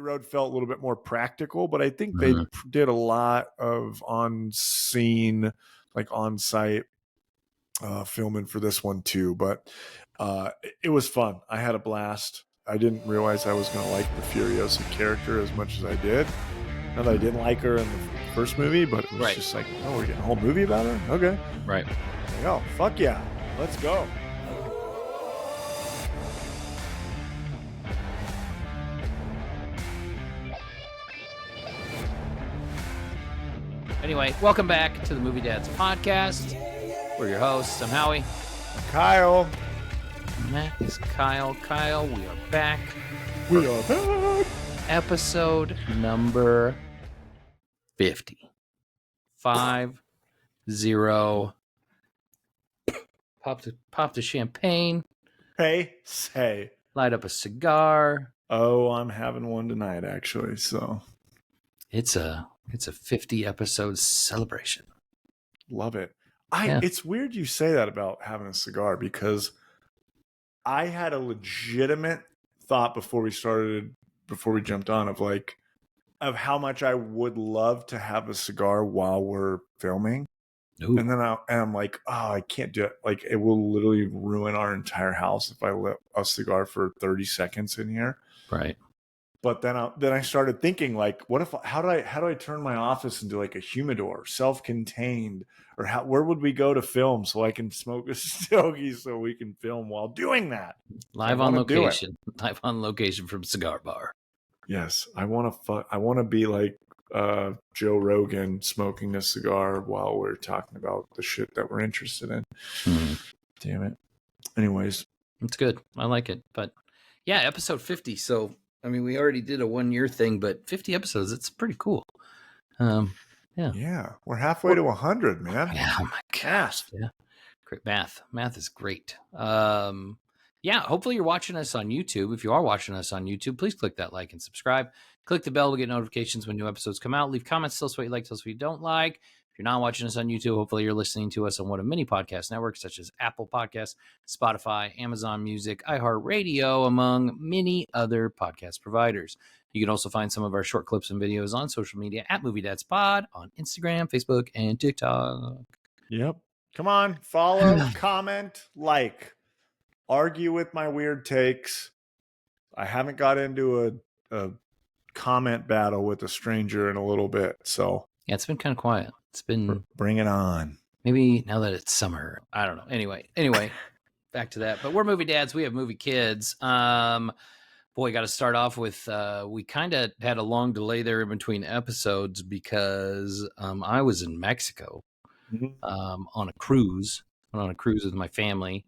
Road felt a little bit more practical, but I think they did a lot of on-scene, like on-site filming for this one too. But it was fun. I had a blast. I didn't realize I was going to like the Furiosa character as much as I did. Not that I didn't like her in the first movie, but it was just like, oh, we're getting a whole movie about her? Okay. Right. Like, oh, fuck yeah. Let's go. Anyway, welcome back to the Movie Dads podcast. We're your hosts. I'm Howie. Kyle. Max, Kyle. Kyle, we are back. We are back. Episode number 50. 50. Pop the champagne. Hey, say. Light up a cigar. Oh, I'm having one tonight, actually. So it's a 50 episode celebration. Love it. It's weird you say that about having a cigar, because I had a legitimate thought before we jumped on of how much I would love to have a cigar while we're filming. Ooh. And then I'm like, oh, I can't do it. Like, it will literally ruin our entire house if I lit a cigar for 30 seconds in here. Right. But then I started thinking, like, how do I turn my office into like a humidor, self-contained, or where would we go to film so I can smoke a stogie so we can film while doing that? Live on location from Cigar Bar. Yes, I want to be like Joe Rogan smoking a cigar while we're talking about the shit that we're interested in. Damn it. Anyways, it's good. I like it. But yeah, episode 50. So I mean, we already did a 1 year thing, but 50 episodes, it's pretty cool. Yeah. We're halfway to 100, man. Yeah, oh my gosh. Yeah. Great math. Math is great. Hopefully you're watching us on YouTube. If you are watching us on YouTube, please click that like and subscribe. Click the bell to get notifications when new episodes come out. Leave comments, tell us what you like, tell us what you don't like. If you're not watching us on YouTube, hopefully you're listening to us on one of many podcast networks, such as Apple Podcasts, Spotify, Amazon Music, iHeartRadio, among many other podcast providers. You can also find some of our short clips and videos on social media at Movie Dads Pod on Instagram, Facebook, and TikTok. Yep. Come on, follow, comment, like, argue with my weird takes. I haven't got into a comment battle with a stranger in a little bit, so yeah, it's been kind of quiet. It's been bring it on. Maybe now that it's summer, I don't know. Anyway, back to that. But we're movie dads. We have movie kids. Boy, got to start off with we kind of had a long delay there in between episodes because I was in Mexico on a cruise. Went on a cruise with my family.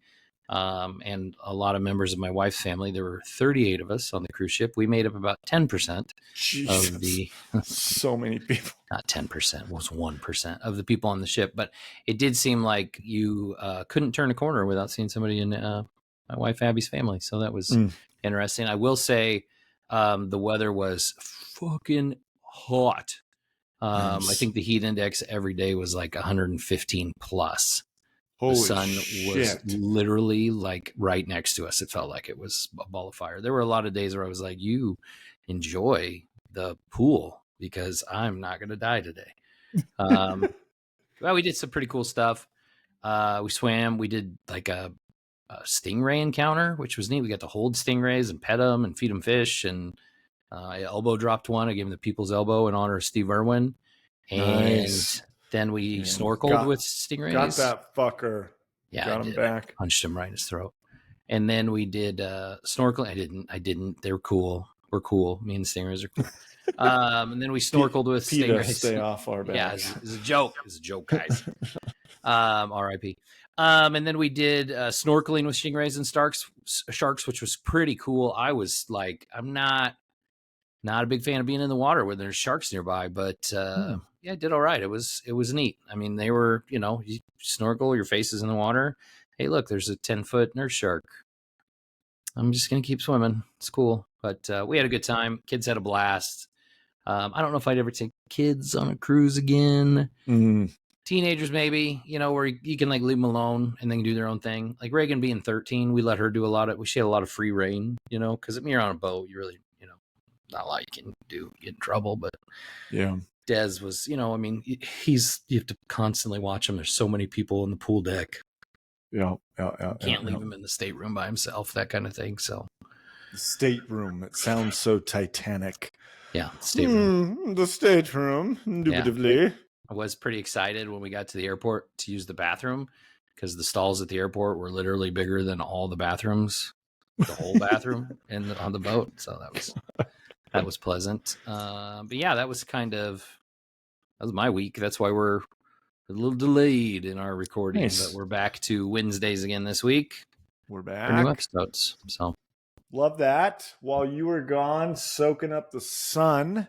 And a lot of members of my wife's family. There were 38 of us on the cruise ship. We made up about 10% of the... So many people. Not 10%, it was 1% of the people on the ship. But it did seem like you couldn't turn a corner without seeing somebody in my wife Abby's family. So that was interesting. I will say the weather was fucking hot. Nice. I think the heat index every day was like 115 plus. Holy the sun shit. Was literally like right next to us. It felt like it was a ball of fire. There were a lot of days where I was like, you enjoy the pool because I'm not going to die today. Well, we did some pretty cool stuff. We swam. We did like a stingray encounter, which was neat. We got to hold stingrays and pet them and feed them fish. And I elbow dropped one. I gave him the people's elbow in honor of Steve Irwin. And nice. Then we snorkeled with stingrays. Got that fucker. Yeah, got him back. Punched him right in his throat. And then we did snorkeling. I didn't. They're cool. We're cool. Me and the stingrays are cool. And then we snorkeled with stingrays. Stay off our backs. Yeah, it's a joke. It's a joke, guys. R.I.P. And then we did snorkeling with stingrays and sharks, which was pretty cool. I was like, I'm not a big fan of being in the water when there's sharks nearby, but yeah, I did all right. It was neat. I mean, they were, you snorkel, your face is in the water. Hey, look, there's a 10-foot nurse shark. I'm just going to keep swimming. It's cool. But we had a good time. Kids had a blast. I don't know if I'd ever take kids on a cruise again. Teenagers, maybe, where you can like leave them alone and then do their own thing. Like Reagan being 13, we let her do she had a lot of free reign, because when you're on a boat, you really, not like you do get in trouble, but Yeah. Dez was, you have to constantly watch him. There's so many people in the pool deck. Yeah. Can't leave him in the stateroom by himself, that kind of thing. So the stateroom, it sounds so Titanic. Yeah, stateroom. The stateroom, indubitably. Yeah. I was pretty excited when we got to the airport to use the bathroom because the stalls at the airport were literally bigger than all the bathrooms, the whole bathroom on the boat. So that was pleasant. But yeah, that was my week. That's why we're a little delayed in our recording, Nice. but we're back to Wednesdays again this week. We're back. For new episodes. So love that. While you were gone soaking up the sun,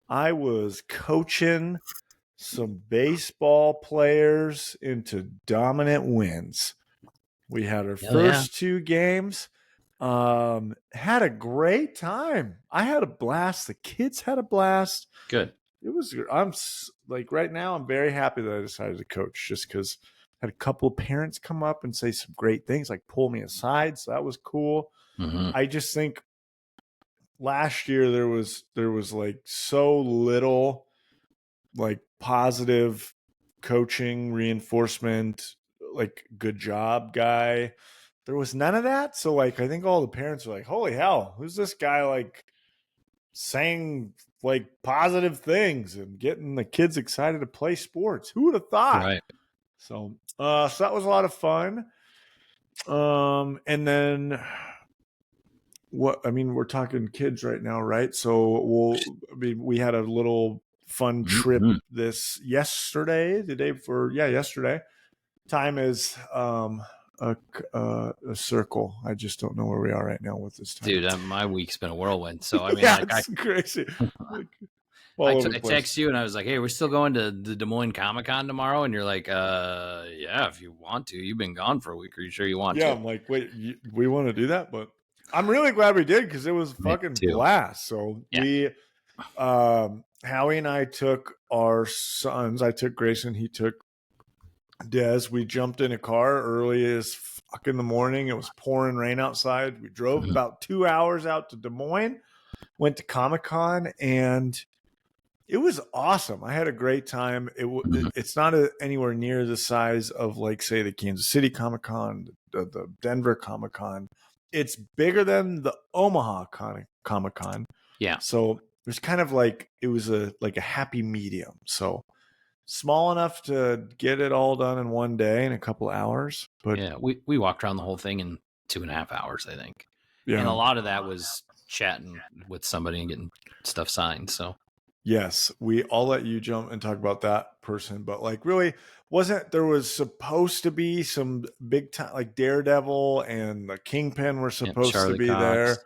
I was coaching some baseball players into dominant wins. We had our first 2 games. Had a great time. I had a blast. The kids had a blast. Good. It was. I'm like right now. I'm very happy that I decided to coach, just because I had a couple of parents come up and say some great things, like pull me aside. So that was cool. Mm-hmm. I just think last year there was like so little like positive coaching reinforcement, like good job guy. There was none of that. So like I think all the parents were like, holy hell, who's this guy like saying like positive things and getting the kids excited to play sports? Who would have thought? Right. So so that was a lot of fun. And then we're talking kids right now, right? So we had a little fun trip yesterday. Time is a circle. I just don't know where we are right now with this time. Dude, my week's been a whirlwind. So I mean, it's crazy. I text you and I was like, "Hey, we're still going to the Des Moines Comic-Con tomorrow," and you're like, yeah, if you want to. You've been gone for a week. Are you sure you want to?" Yeah, I'm like, wait, we want to do that, but I'm really glad we did because it was fucking blast. So we, Howie and I took our sons. I took Grayson. He took Des. We jumped in a car early as fuck in the morning. It was pouring rain outside. We drove about 2 hours out to Des Moines, went to Comic-Con, and it was awesome. I had a great time. It's not anywhere near the size of, like, say, the Kansas City Comic-Con, the Denver Comic-Con. It's bigger than the Omaha Comic-Con. Yeah. So there's kind of like, it was a happy medium. So small enough to get it all done in one day in a couple hours. But yeah, we walked around the whole thing in 2.5 hours, I think. Yeah. And a lot of that was chatting with somebody and getting stuff signed. So yes, I'll let you jump and talk about that person, but like really there was supposed to be some big time, like Daredevil and the Kingpin were supposed to be Cox, there.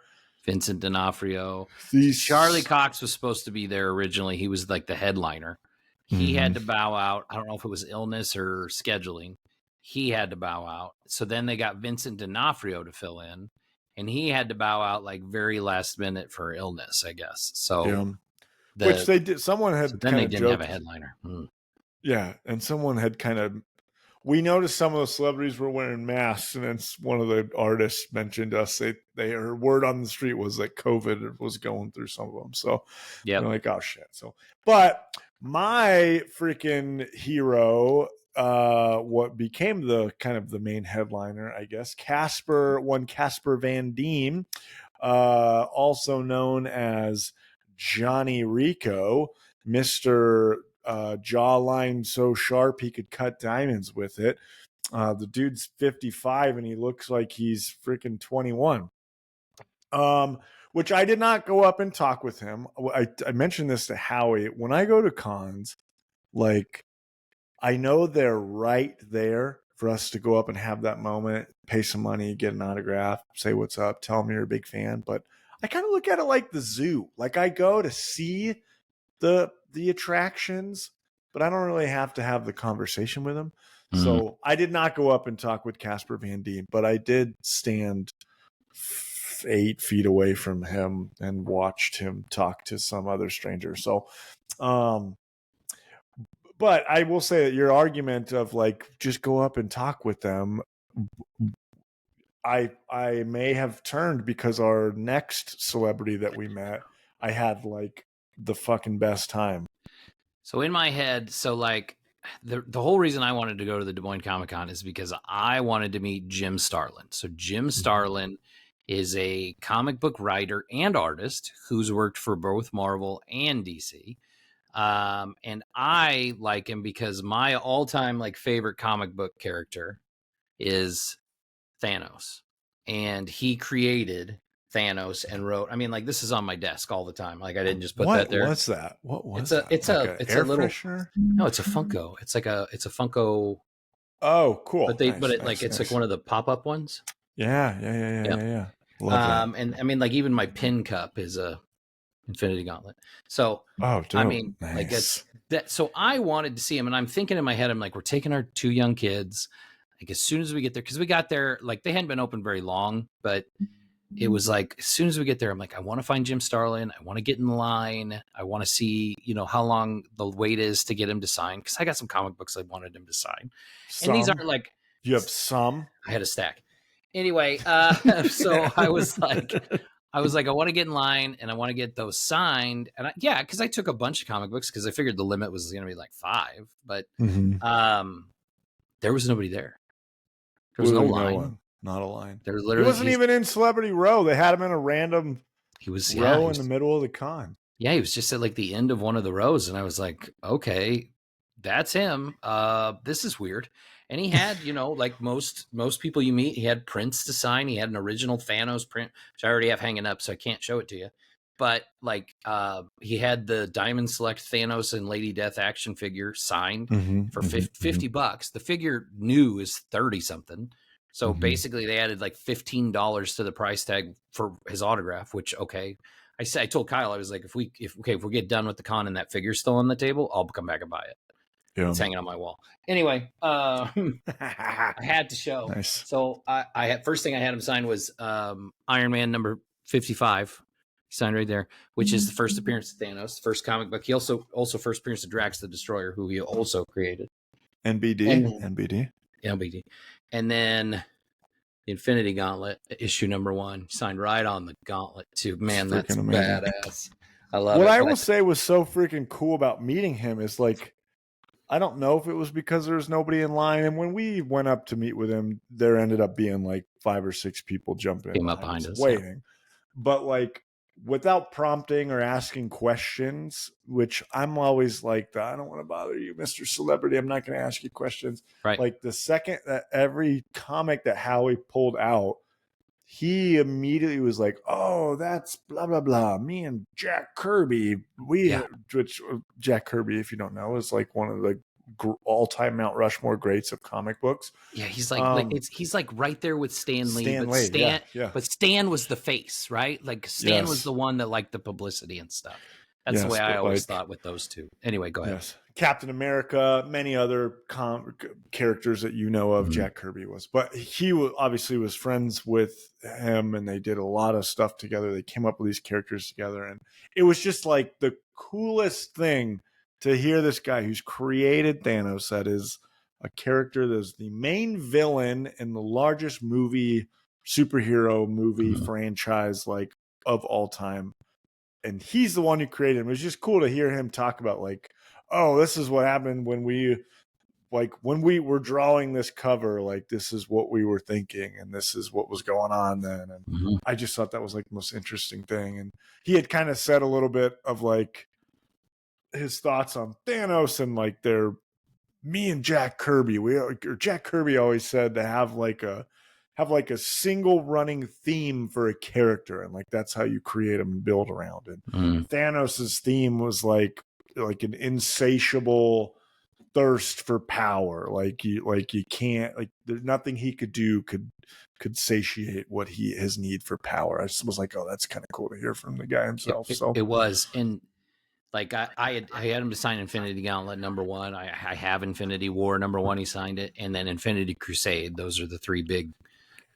Vincent D'Onofrio. Charlie Cox was supposed to be there originally. He was like the headliner. He had to bow out. I don't know if it was illness or scheduling. He had to bow out. So then they got Vincent D'Onofrio to fill in, and he had to bow out like very last minute for illness, I guess. So which they did. Someone had. So then they didn't have a headliner. Yeah, and someone had kind of. We noticed some of the celebrities were wearing masks, and then one of the artists mentioned us. They heard word on the street was that COVID was going through some of them. So they're like, oh shit. So, but my freaking hero, what became the kind of the main headliner, I guess, Casper Van Dien, also known as Johnny Rico, Mr. Jawline so sharp he could cut diamonds with it. The dude's 55 and he looks like he's freaking 21. Which I did not go up and talk with him. I mentioned this to Howie. When I go to cons, like, I know they're right there for us to go up and have that moment, pay some money, get an autograph, say what's up, tell them you're a big fan. But I kind of look at it like the zoo. Like, I go to see the attractions, but I don't really have to have the conversation with them. So I did not go up and talk with Casper Van Dien, but I did stand 8 feet away from him and watched him talk to some other stranger. So, but I will say that your argument of like, just go up and talk with them, I may have turned because our next celebrity that we met, I had like the fucking best time. So in my head, so like the whole reason I wanted to go to the Des Moines Comic-Con is because I wanted to meet Jim Starlin. So Jim Starlin is a comic book writer and artist who's worked for both Marvel and DC. And I like him because my all-time like favorite comic book character is Thanos. And he created Thanos and wrote, I mean, like this is on my desk all the time. Like I didn't just put that there. What was that? What was that? It's air a little freshener? No, it's a Funko. It's a Funko. Oh, cool. It's like one of the pop-up ones. Yeah. Love that. And I mean, like even my pin cup is a Infinity Gauntlet. So, I mean, nice. Like it's that. So I wanted to see him, and I'm thinking in my head, I'm like, we're taking our 2 young kids. Like as soon as we get there, because we got there, like they hadn't been open very long, but it was like as soon as we get there, I'm like, I want to find Jim Starlin. I want to get in line. I want to see, how long the wait is to get him to sign, because I got some comic books I wanted him to sign. And these aren't like you have some. I had a stack. Anyway, so I was like, I want to get in line and I want to get those signed. And because I took a bunch of comic books because I figured the limit was going to be like 5, but there was nobody there. There was no line. Not a line. There literally he wasn't even in Celebrity Row. They had him in a random row in the middle of the con. Yeah, he was just at like the end of one of the rows, and I was like, okay, that's him. This is weird. And he had, like most people you meet, he had prints to sign. He had an original Thanos print, which I already have hanging up, so I can't show it to you. But like, he had the Diamond Select Thanos and Lady Death action figure signed for $50. The figure new is 30 something. So basically, they added like $15 to the price tag for his autograph. Which I told Kyle, I was like, if we get done with the con and that figure's still on the table, I'll come back and buy it. Yeah. It's hanging on my wall. Anyway, I had to show. Nice. So I had first thing I had him sign was Iron Man number 55. He signed right there, which is the first appearance of Thanos, the first comic book. He also first appearance of Drax the Destroyer, who he also created. NBD. And then the Infinity Gauntlet, issue number 1, signed right on the gauntlet too. Man, that's badass. I love it. What I will say was so freaking cool about meeting him is like, I don't know if it was because there was nobody in line. And when we went up to meet with him, there ended up being like 5 or 6 people jumping came up behind us waiting. Yeah. But like without prompting or asking questions, which I'm always like, I don't want to bother you, Mr. Celebrity. I'm not going to ask you questions. Right. Like the second that every comic that Howie pulled out, he immediately was like, oh, that's blah, blah, blah. Me and Jack Kirby. Which Jack Kirby, if you don't know, is like one of the all-time Mount Rushmore greats of comic books. Yeah, he's like, he's like right there with Stan Lee. But Stan was the face, right? Like Stan was the one that liked the publicity and stuff. That's the way I always thought with those two. Anyway, go ahead. Yes. Captain America, many other characters that you know of, Jack Kirby was. But he obviously was friends with him, and they did a lot of stuff together. They came up with these characters together, and it was just like the coolest thing to hear this guy who's created Thanos, that is a character that is the main villain in the largest superhero movie franchise like of all time. And he's the one who created him. It was just cool to hear him talk about like, oh, this is what happened when we were drawing this cover, like this is what we were thinking and this is what was going on then. And I just thought that was like the most interesting thing. And he had kind of said a little bit of like his thoughts on Thanos and like me and Jack Kirby. Jack Kirby always said to have like a single running theme for a character, and like that's how you create them and build around it. Thanos's theme was like an insatiable thirst for power. Like you can't, like there's nothing he could do could satiate his need for power. I just was like, oh, that's kind of cool to hear from the guy himself. It was. And like I had him to sign Infinity Gauntlet number 1. I have Infinity War number 1. He signed it, and then Infinity Crusade. Those are the 3 big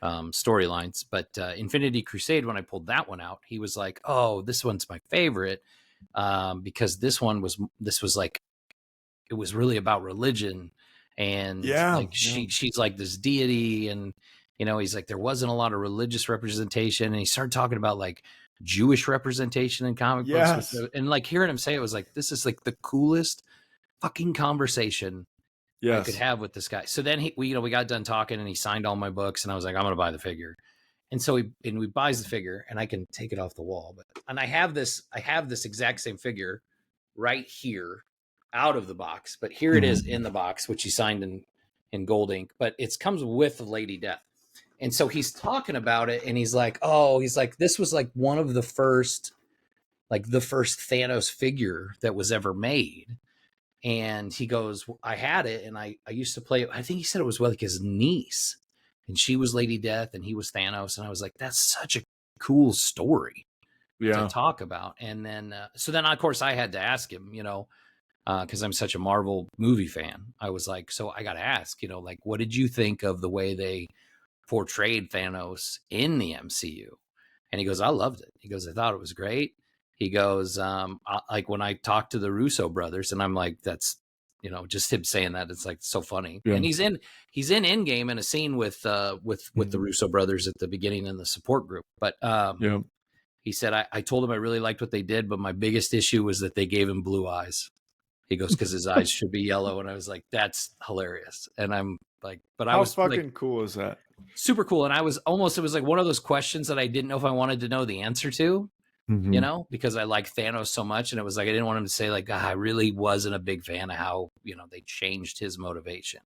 storylines. But Infinity Crusade, when I pulled that one out, he was like, "Oh, this one's my favorite because this was like, it was really about religion, and she's like this deity, and he's like there wasn't a lot of religious representation, and he started talking about like Jewish representation in comic books. And like hearing him say it was like, this is like the coolest fucking conversation I could have with this guy. So then we got done talking and he signed all my books and I was like, I'm going to buy the figure. And so he buys the figure and I can take it off the wall. And I have this exact same figure right here out of the box, but here it is in the box, which he signed in gold ink, but it comes with Lady Death. And so he's talking about it and he's like, this was like one of the first Thanos figure that was ever made. And he goes, I had it and I used to play it. I think he said it was like his niece and she was Lady Death and he was Thanos. And I was like, that's such a cool story to talk about. And then, so then of course I had to ask him, cause I'm such a Marvel movie fan. I was like, so I got to ask, like, what did you think of the way they portrayed Thanos in the MCU? And he goes, I loved it. He goes, I thought it was great. He goes, like when I talked to the Russo brothers, and I'm like, that's, just him saying that, it's like so funny. Yeah. And he's in Endgame in a scene with the Russo brothers at the beginning in the support group. But he said, I told him I really liked what they did, but my biggest issue was that they gave him blue eyes. He goes, because his eyes should be yellow. And I was like, that's hilarious. And I'm like, but how fucking cool is that? Super cool. And it was like one of those questions that I didn't know if I wanted to know the answer to. Because I like Thanos so much. And it was like, I didn't want him to say like, I really wasn't a big fan of how, they changed his motivation.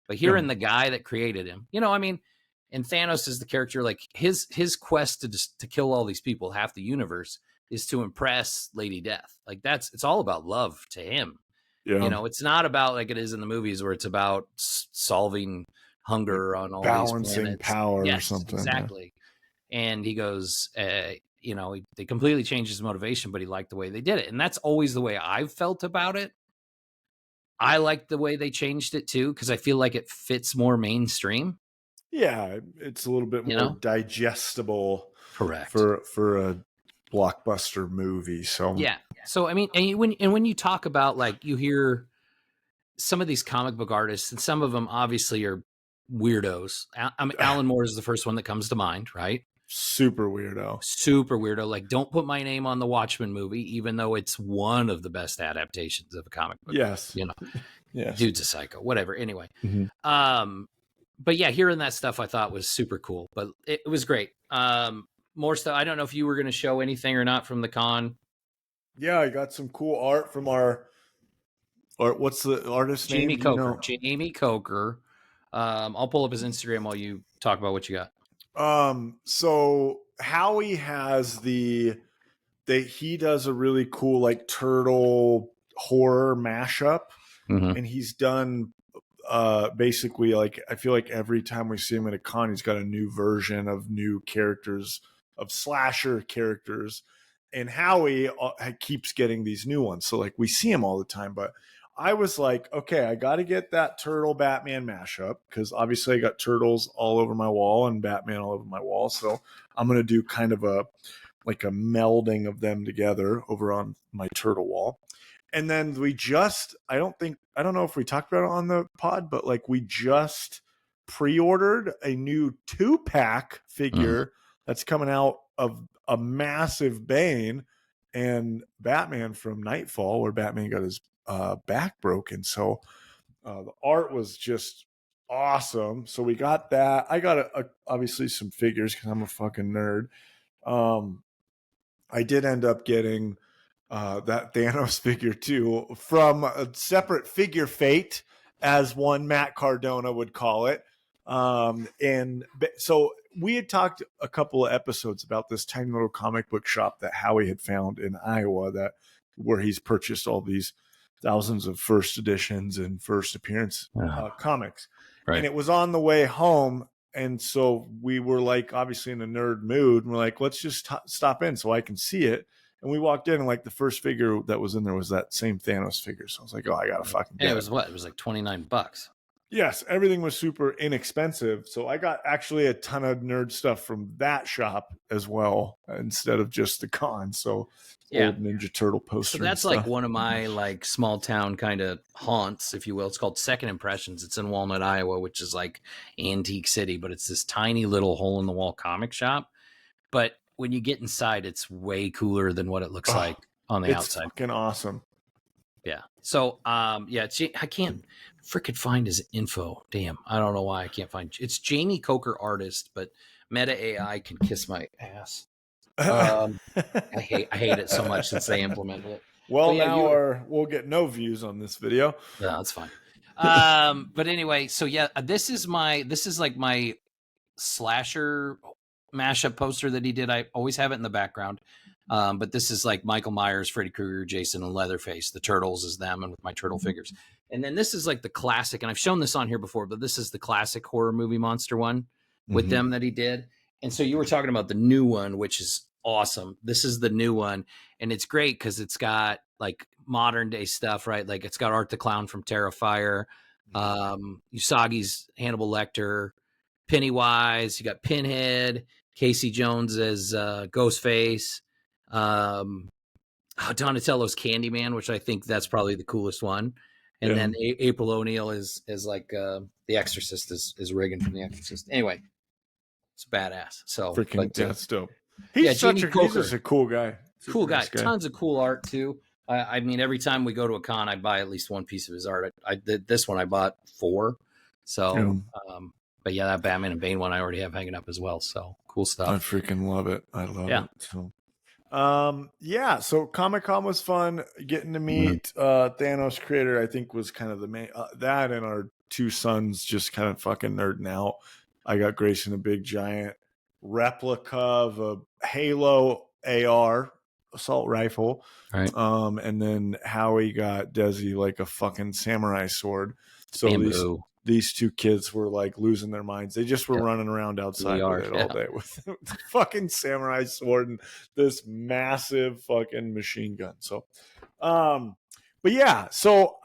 But hearing the guy that created him, and Thanos is the character, like his quest to kill all these people, half the universe, is to impress Lady Death. Like it's all about love to him. Yeah. It's not about like it is in the movies where it's about solving hunger on all balancing these planets. Power or something. Exactly. Yeah. And he goes, they completely changed his motivation, but he liked the way they did it. And that's always the way I've felt about it. I like the way they changed it too, because I feel like it fits more mainstream. Yeah, it's a little bit more digestible. Correct. For a blockbuster movie. So yeah. So when you talk about like you hear some of these comic book artists, and some of them obviously are weirdos. Alan Moore is the first one that comes to mind, right? Super weirdo. Like, don't put my name on the Watchmen movie, even though it's one of the best adaptations of a comic book. Yes. Yes. Dude's a psycho, whatever. Anyway. But yeah, hearing that stuff I thought was super cool, but it was great. More stuff. I don't know if you were going to show anything or not from the con. Yeah, I got some cool art from what's the artist's name? Jamie Coker. I'll pull up his Instagram while you talk about what you got. So Howie has he does a really cool like turtle horror mashup, and he's done basically like I feel like every time we see him at a con, he's got a new version of new characters, of slasher characters, and Howie keeps getting these new ones. So like we see him all the time, but I was like, okay, I got to get that turtle Batman mashup because obviously I got turtles all over my wall and Batman all over my wall. So I'm going to do kind of a melding of them together over on my turtle wall. And then I don't know if we talked about it on the pod, but like we just pre-ordered a new 2-pack figure that's coming out of a massive Bane and Batman from Nightfall, where Batman got his back broken. So the art was just awesome. So we got that. I got obviously some figures because I'm a fucking nerd. I did end up getting that Thanos figure too from a separate figure fate, as one Matt Cardona would call it. And so we had talked a couple of episodes about this tiny little comic book shop that Howie had found in Iowa, where he's purchased all these thousands of first editions and first appearance comics. Right. And it was on the way home. And so we were like, obviously in a nerd mood, and we're like, let's just stop in so I can see it. And we walked in, and like the first figure that was in there was that same Thanos figure. So I was like, oh, I got to fucking get it. It was what? It was like $29. Yes, everything was super inexpensive. So I got actually a ton of nerd stuff from that shop as well, instead of just the con. So old Ninja Turtle poster. So that's like one of my like small town kind of haunts, if you will. It's called Second Impressions. It's in Walnut, Iowa, which is like Antique City, but it's this tiny little hole in the wall comic shop. But when you get inside, it's way cooler than what it looks like on the outside. It's fucking awesome. Yeah. So, yeah, I can't freaking find his info. Damn. I don't know why I can't find. It's Jamie Coker artist, but Meta AI can kiss my ass. I hate it so much since they implemented it. Well, yeah, now we'll get no views on this video. No, that's fine. But anyway, so yeah, this is like my slasher mashup poster that he did. I always have it in the background. But this is like Michael Myers, Freddy Krueger, Jason, and Leatherface. The turtles is them, and with my turtle figures. And then this is like the classic, and I've shown this on here before, but this is the classic horror movie monster one with them that he did. And so you were talking about the new one, which is awesome. This is the new one, and it's great because it's got like modern day stuff, right? Like it's got Art the Clown from Terrifier, Usagi's Hannibal Lecter, Pennywise. You got Pinhead, Casey Jones as Ghostface, Donatello's Candyman, which I think that's probably the coolest one. And then April O'Neil is like the Exorcist is Regan from the Exorcist. Anyway, it's badass. So freaking that's dope. He's just a cool guy. Cool guy. Tons of cool art too. I mean, every time we go to a con, I buy at least one piece of his art. I did this one. I bought 4. So, but yeah, that Batman and Bane one I already have hanging up as well. So cool stuff. I freaking love it. I love it. So. So Comic-Con was fun. Getting to meet Thanos creator, I think, was kind of the main that, and our 2 sons just kind of fucking nerding out. I got Grayson a big giant replica of a Halo AR assault rifle, right? And then Howie got Desi like a fucking samurai sword. So these 2 kids were like losing their minds. They just were running around outside with it all day with the fucking samurai sword and this massive fucking machine gun. So, but yeah, so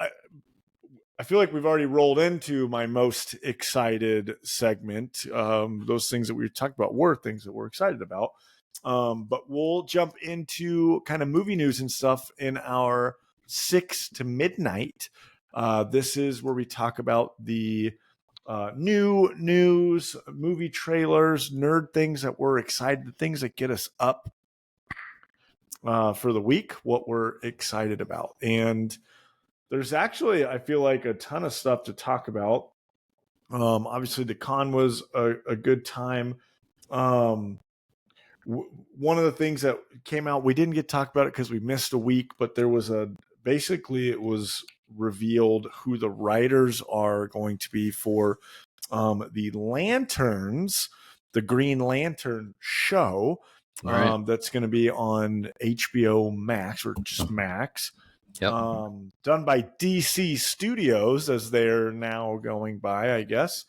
I feel like we've already rolled into my most excited segment. Those things that we talked about were things that we're excited about. But we'll jump into kind of movie news and stuff in our 6 to midnight. This is where we talk about the new news, movie trailers, nerd things that we're excited, things that get us up for the week, what we're excited about. And there's actually, I feel like, a ton of stuff to talk about. Obviously, the con was a good time. One of the things that came out, we didn't get to talk about it because we missed a week, but there was basically it was revealed who the writers are going to be for the Lanterns, the Green Lantern show, that's going to be on HBO Max, or just Max. Done by DC Studios, as they're now going by, I guess.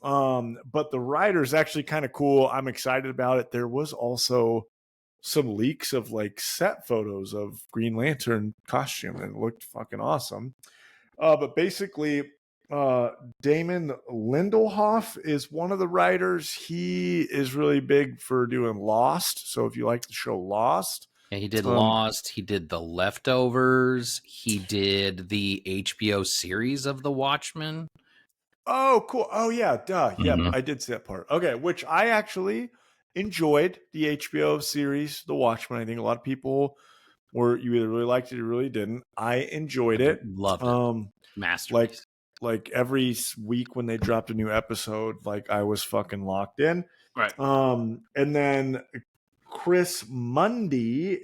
But the writer's actually kind of cool. I'm excited about it. There was also some leaks of like set photos of Green Lantern costume, and it looked fucking awesome. But basically, Damon Lindelof is one of the writers. He is really big for doing Lost. So if you like the show Lost, yeah, he did Lost. He did The Leftovers. He did the HBO series of The Watchmen. Oh, cool. Oh, yeah. Duh. Yeah, I did see that part. Okay, which I actually enjoyed the HBO series, The Watchmen. I think a lot of people you either really liked it or really didn't. I enjoyed it. Loved it. Masterpiece. Like every week when they dropped a new episode, like I was fucking locked in. Right. And then Chris Mundy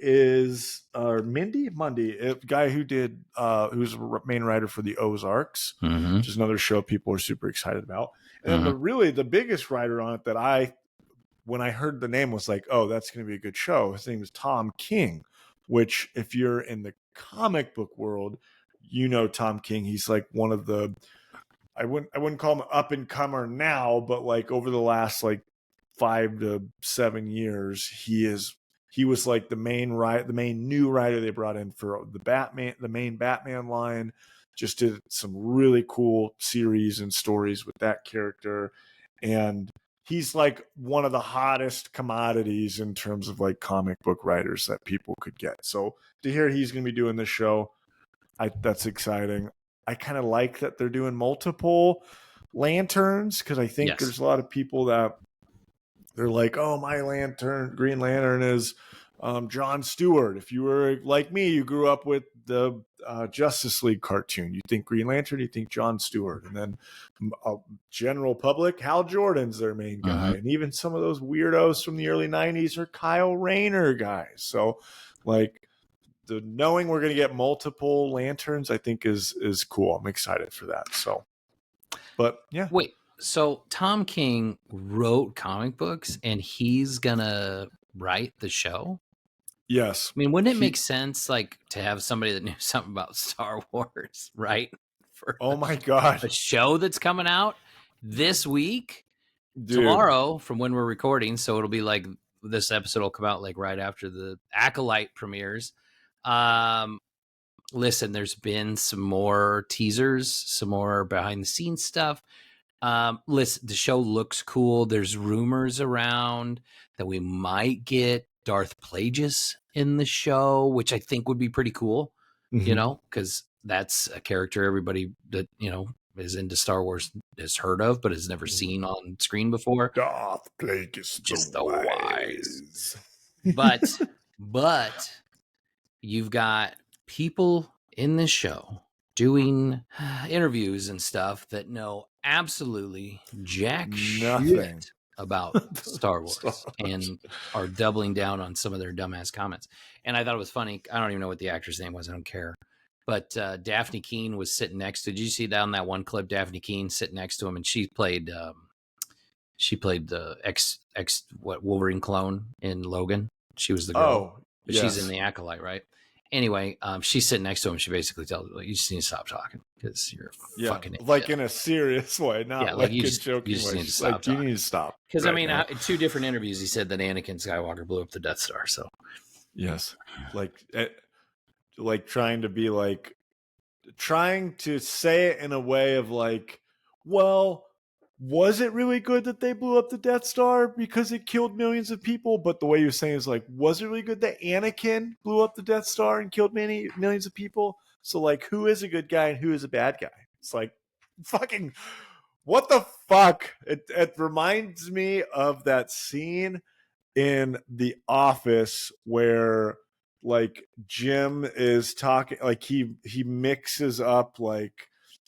Mundy, a guy who's a main writer for the Ozarks, which is another show people are super excited about. And then the biggest writer on it that when I heard the name, was like, oh, that's going to be a good show. His name is Tom King, which if you're in the comic book world, you know Tom King. He's like one of the, I wouldn't call him up and comer now, but like over the last like 5 to 7 years, he was like the main new writer they brought in for the main Batman line. Just did some really cool series and stories with that character, and he's like one of the hottest commodities in terms of like comic book writers that people could get. So to hear he's going to be doing this show, that's exciting. I kind of like that they're doing multiple Lanterns, because I think there's a lot of people that they're like, oh, my Green Lantern is John Stewart. If you were like me, you grew up with the Justice League cartoon, you think Green Lantern, you think John Stewart. And then general public, Hal Jordan's their main guy. And even some of those weirdos from the early 90s are Kyle Rayner guys. So like the knowing we're going to get multiple lanterns, I think is cool. I'm excited for that. So, but yeah. Wait, so Tom King wrote comic books and he's gonna write the show? Yes. I mean, wouldn't it make sense, like, to have somebody that knew something about Star Wars, right? For oh my God, a show that's coming out this week, dude. Tomorrow, from when we're recording. So it'll be like this episode will come out like right after the Acolyte premieres. Listen, there's been some more teasers, some more behind the scenes stuff. Listen, the show looks cool. There's rumors around that we might get Darth Plagueis in the show, which I think would be pretty cool, you know, because that's a character everybody that, you know, is into Star Wars has heard of, but has never seen on screen before. Darth Plagueis, just the wise. But you've got people in this show doing interviews and stuff that know absolutely jack shit about Star Wars and are doubling down on some of their dumbass comments. And I thought it was funny. I don't even know what the actor's name was. I don't care. But Daphne Keane was sitting next to. Did you see down that one clip? Daphne Keane sitting next to him, and she played the Wolverine clone in Logan. She was the girl. But yes. She's in the Acolyte, right? Anyway, she's sitting next to him. She basically tells him, like, you just need to stop talking because you're fucking idiot. Like in a serious way, not like a joking way. Need to stop like, you need to stop. Because, I mean, in 2 different interviews, he said that Anakin Skywalker blew up the Death Star. So, yes. Like trying to say it in a way of like, well, was it really good that they blew up the Death Star because it killed millions of people? But the way you're saying is like, was it really good that Anakin blew up the Death Star and killed millions of people? So like, who is a good guy and who is a bad guy? It's like, fucking, what the fuck? It reminds me of that scene in The Office where like Jim is talking, like he mixes up like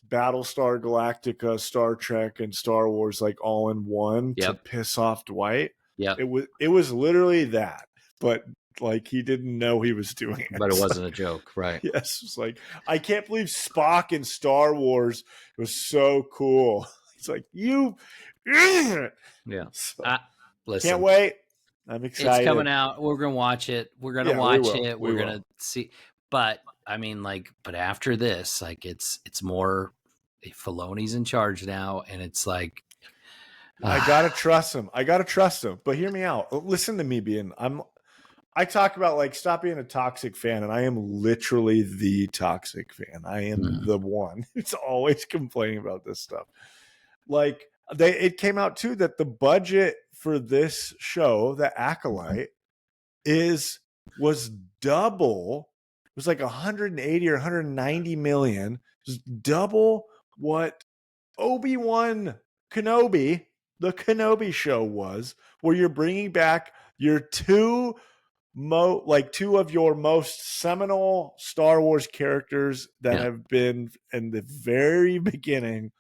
Battlestar Galactica, Star Trek, and Star Wars like all in one to piss off Dwight. Yeah, it was literally that, but like he didn't know he was doing it. But it wasn't a joke, right? Yes, it's like, I can't believe Spock in Star Wars was so cool. It's like, you idiot. Yeah. So, listen, can't wait. I'm excited. It's coming out. We're gonna watch it. We're gonna watch it. We're gonna see. But I mean, like, but after this, like, it's more. Filoni's in charge now, and it's like, I gotta trust him. But hear me out. Listen to me, I talk about like, stop being a toxic fan, and I am literally the toxic fan. I am the one who's always complaining about this stuff. Like, it came out too that the budget for this show, The Acolyte, was double. It was like 180 or 190 million. It was double what Obi-Wan Kenobi, the Kenobi show was, where you're bringing back your two of your most seminal Star Wars characters that have been in the very beginning.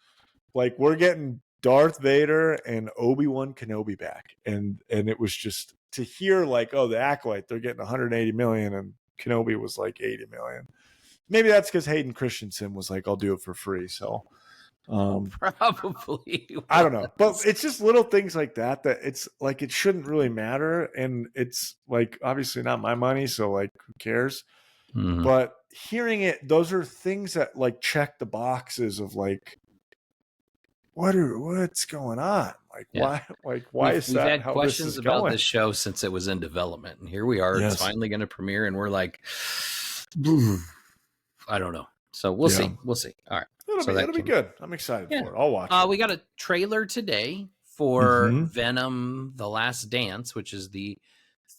Like, we're getting Darth Vader and Obi-Wan Kenobi back. And it was just to hear like, oh, the Acolyte, they're getting 180 million and Kenobi was like 80 million. Maybe that's because Hayden Christensen was like, I'll do it for free. So probably I don't know. But it's just little things like that it's like, it shouldn't really matter. And it's like, obviously not my money. So like, who cares? But hearing it, those are things that like check the boxes of like, what's going on? Like, why is that? We've had questions about this show since it was in development, and here we are. Yes. It's finally going to premiere, and we're like, I don't know. So we'll see. We'll see. All right. It'll be good. I'm excited for it. I'll watch it. We got a trailer today for Venom: The Last Dance, which is the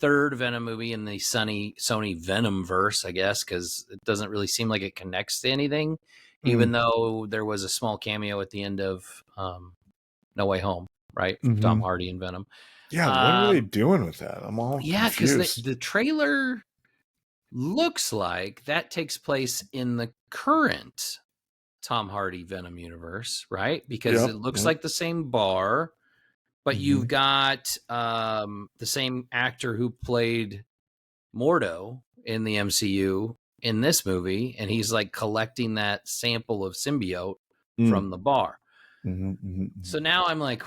3rd Venom movie in the Sony Venom verse, I guess, because it doesn't really seem like it connects to anything. Even though there was a small cameo at the end of No Way Home, right? Tom Hardy and Venom. Yeah, what are they doing with that? I'm all because confused. the trailer looks like that takes place in the current Tom Hardy Venom universe, right? Because it looks like the same bar, but you've got the same actor who played Mordo in the MCU in this movie, and he's like collecting that sample of symbiote from the bar. So now I'm like,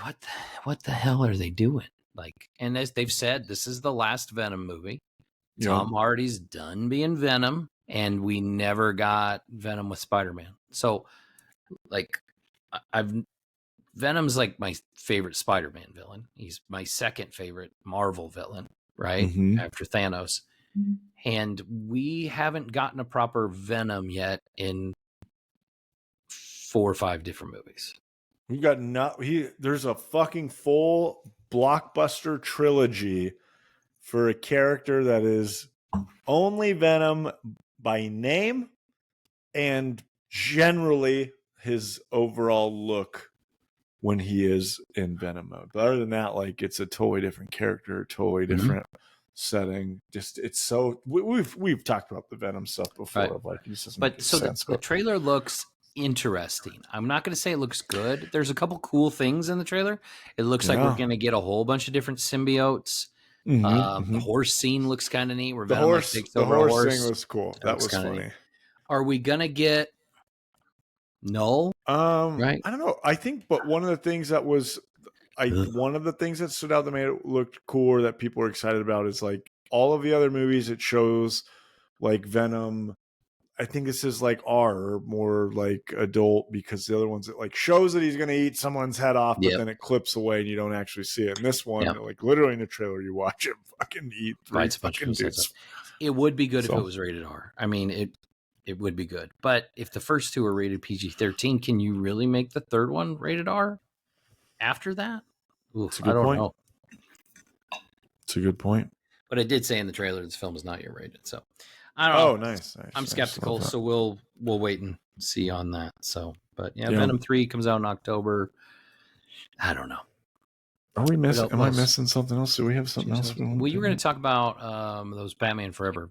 what the hell are they doing? Like, and as they've said, this is the last Venom movie. Tom Hardy's done being Venom, and we never got Venom with Spider-Man. So, like, Venom's like my favorite Spider-Man villain. He's my second favorite Marvel villain, right? After Thanos. And we haven't gotten a proper Venom yet in 4 or 5 different movies. We've got there's a fucking full blockbuster trilogy for a character that is only Venom by name and generally his overall look when he is in Venom mode. But other than that, like, it's a totally different character, totally different setting. Just, it's so we've talked about the Venom stuff before. Right. Like, it just doesn't make sense. The trailer looks interesting. I'm not going to say it looks good. There's a couple cool things in the trailer. It looks like we're going to get a whole bunch of different symbiotes. The horse scene looks kind of neat. Where Venom takes over a horse. Thing was cool. That was funny. Neat. Are we gonna get Null? Right? I don't know. I think, but one of the things that was, one of the things that stood out that made it look cool, or that people were excited about, is like all of the other movies. It shows like Venom. I think this is like R, more like adult, because the other ones, it like shows that he's going to eat someone's head off, but then it clips away and you don't actually see it. And this one, like literally in the trailer, you watch him fucking eat 3 fucking dudes. It would be good if it was rated R. I mean, it would be good. But if the first 2 are rated PG-13, can you really make the third one rated R after that? Oof, I don't know. It's a good point. But it did say in the trailer this film is not yet rated, so I don't know. Oh, nice. I'm skeptical, so we'll wait and see on that. So, but yeah, Venom 3 comes out in October. I don't know. Are we missing? Am I missing something else? Do we have something else? Well, you were going to talk about those Batman Forever.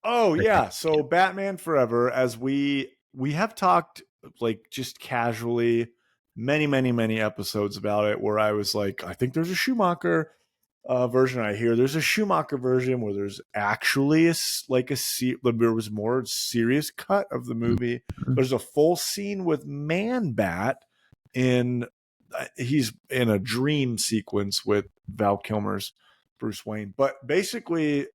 Oh yeah, so Batman Forever, as we have talked like just casually many episodes about it, where I was like, I think there's a Schumacher version. I hear there's a Schumacher version where there's actually there was more serious cut of the movie. There's a full scene with Man-Bat he's in a dream sequence with Val Kilmer's Bruce Wayne. But basically,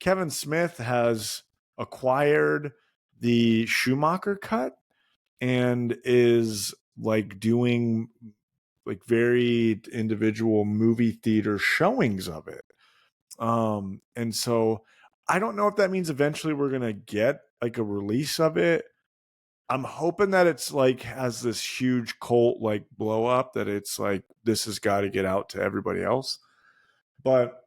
Kevin Smith has acquired the Schumacher cut and is like doing like very individual movie theater showings of it. And so I don't know if that means eventually we're going to get like a release of it. I'm hoping that it's like has this huge cult like blow up, that it's like, this has got to get out to everybody else. But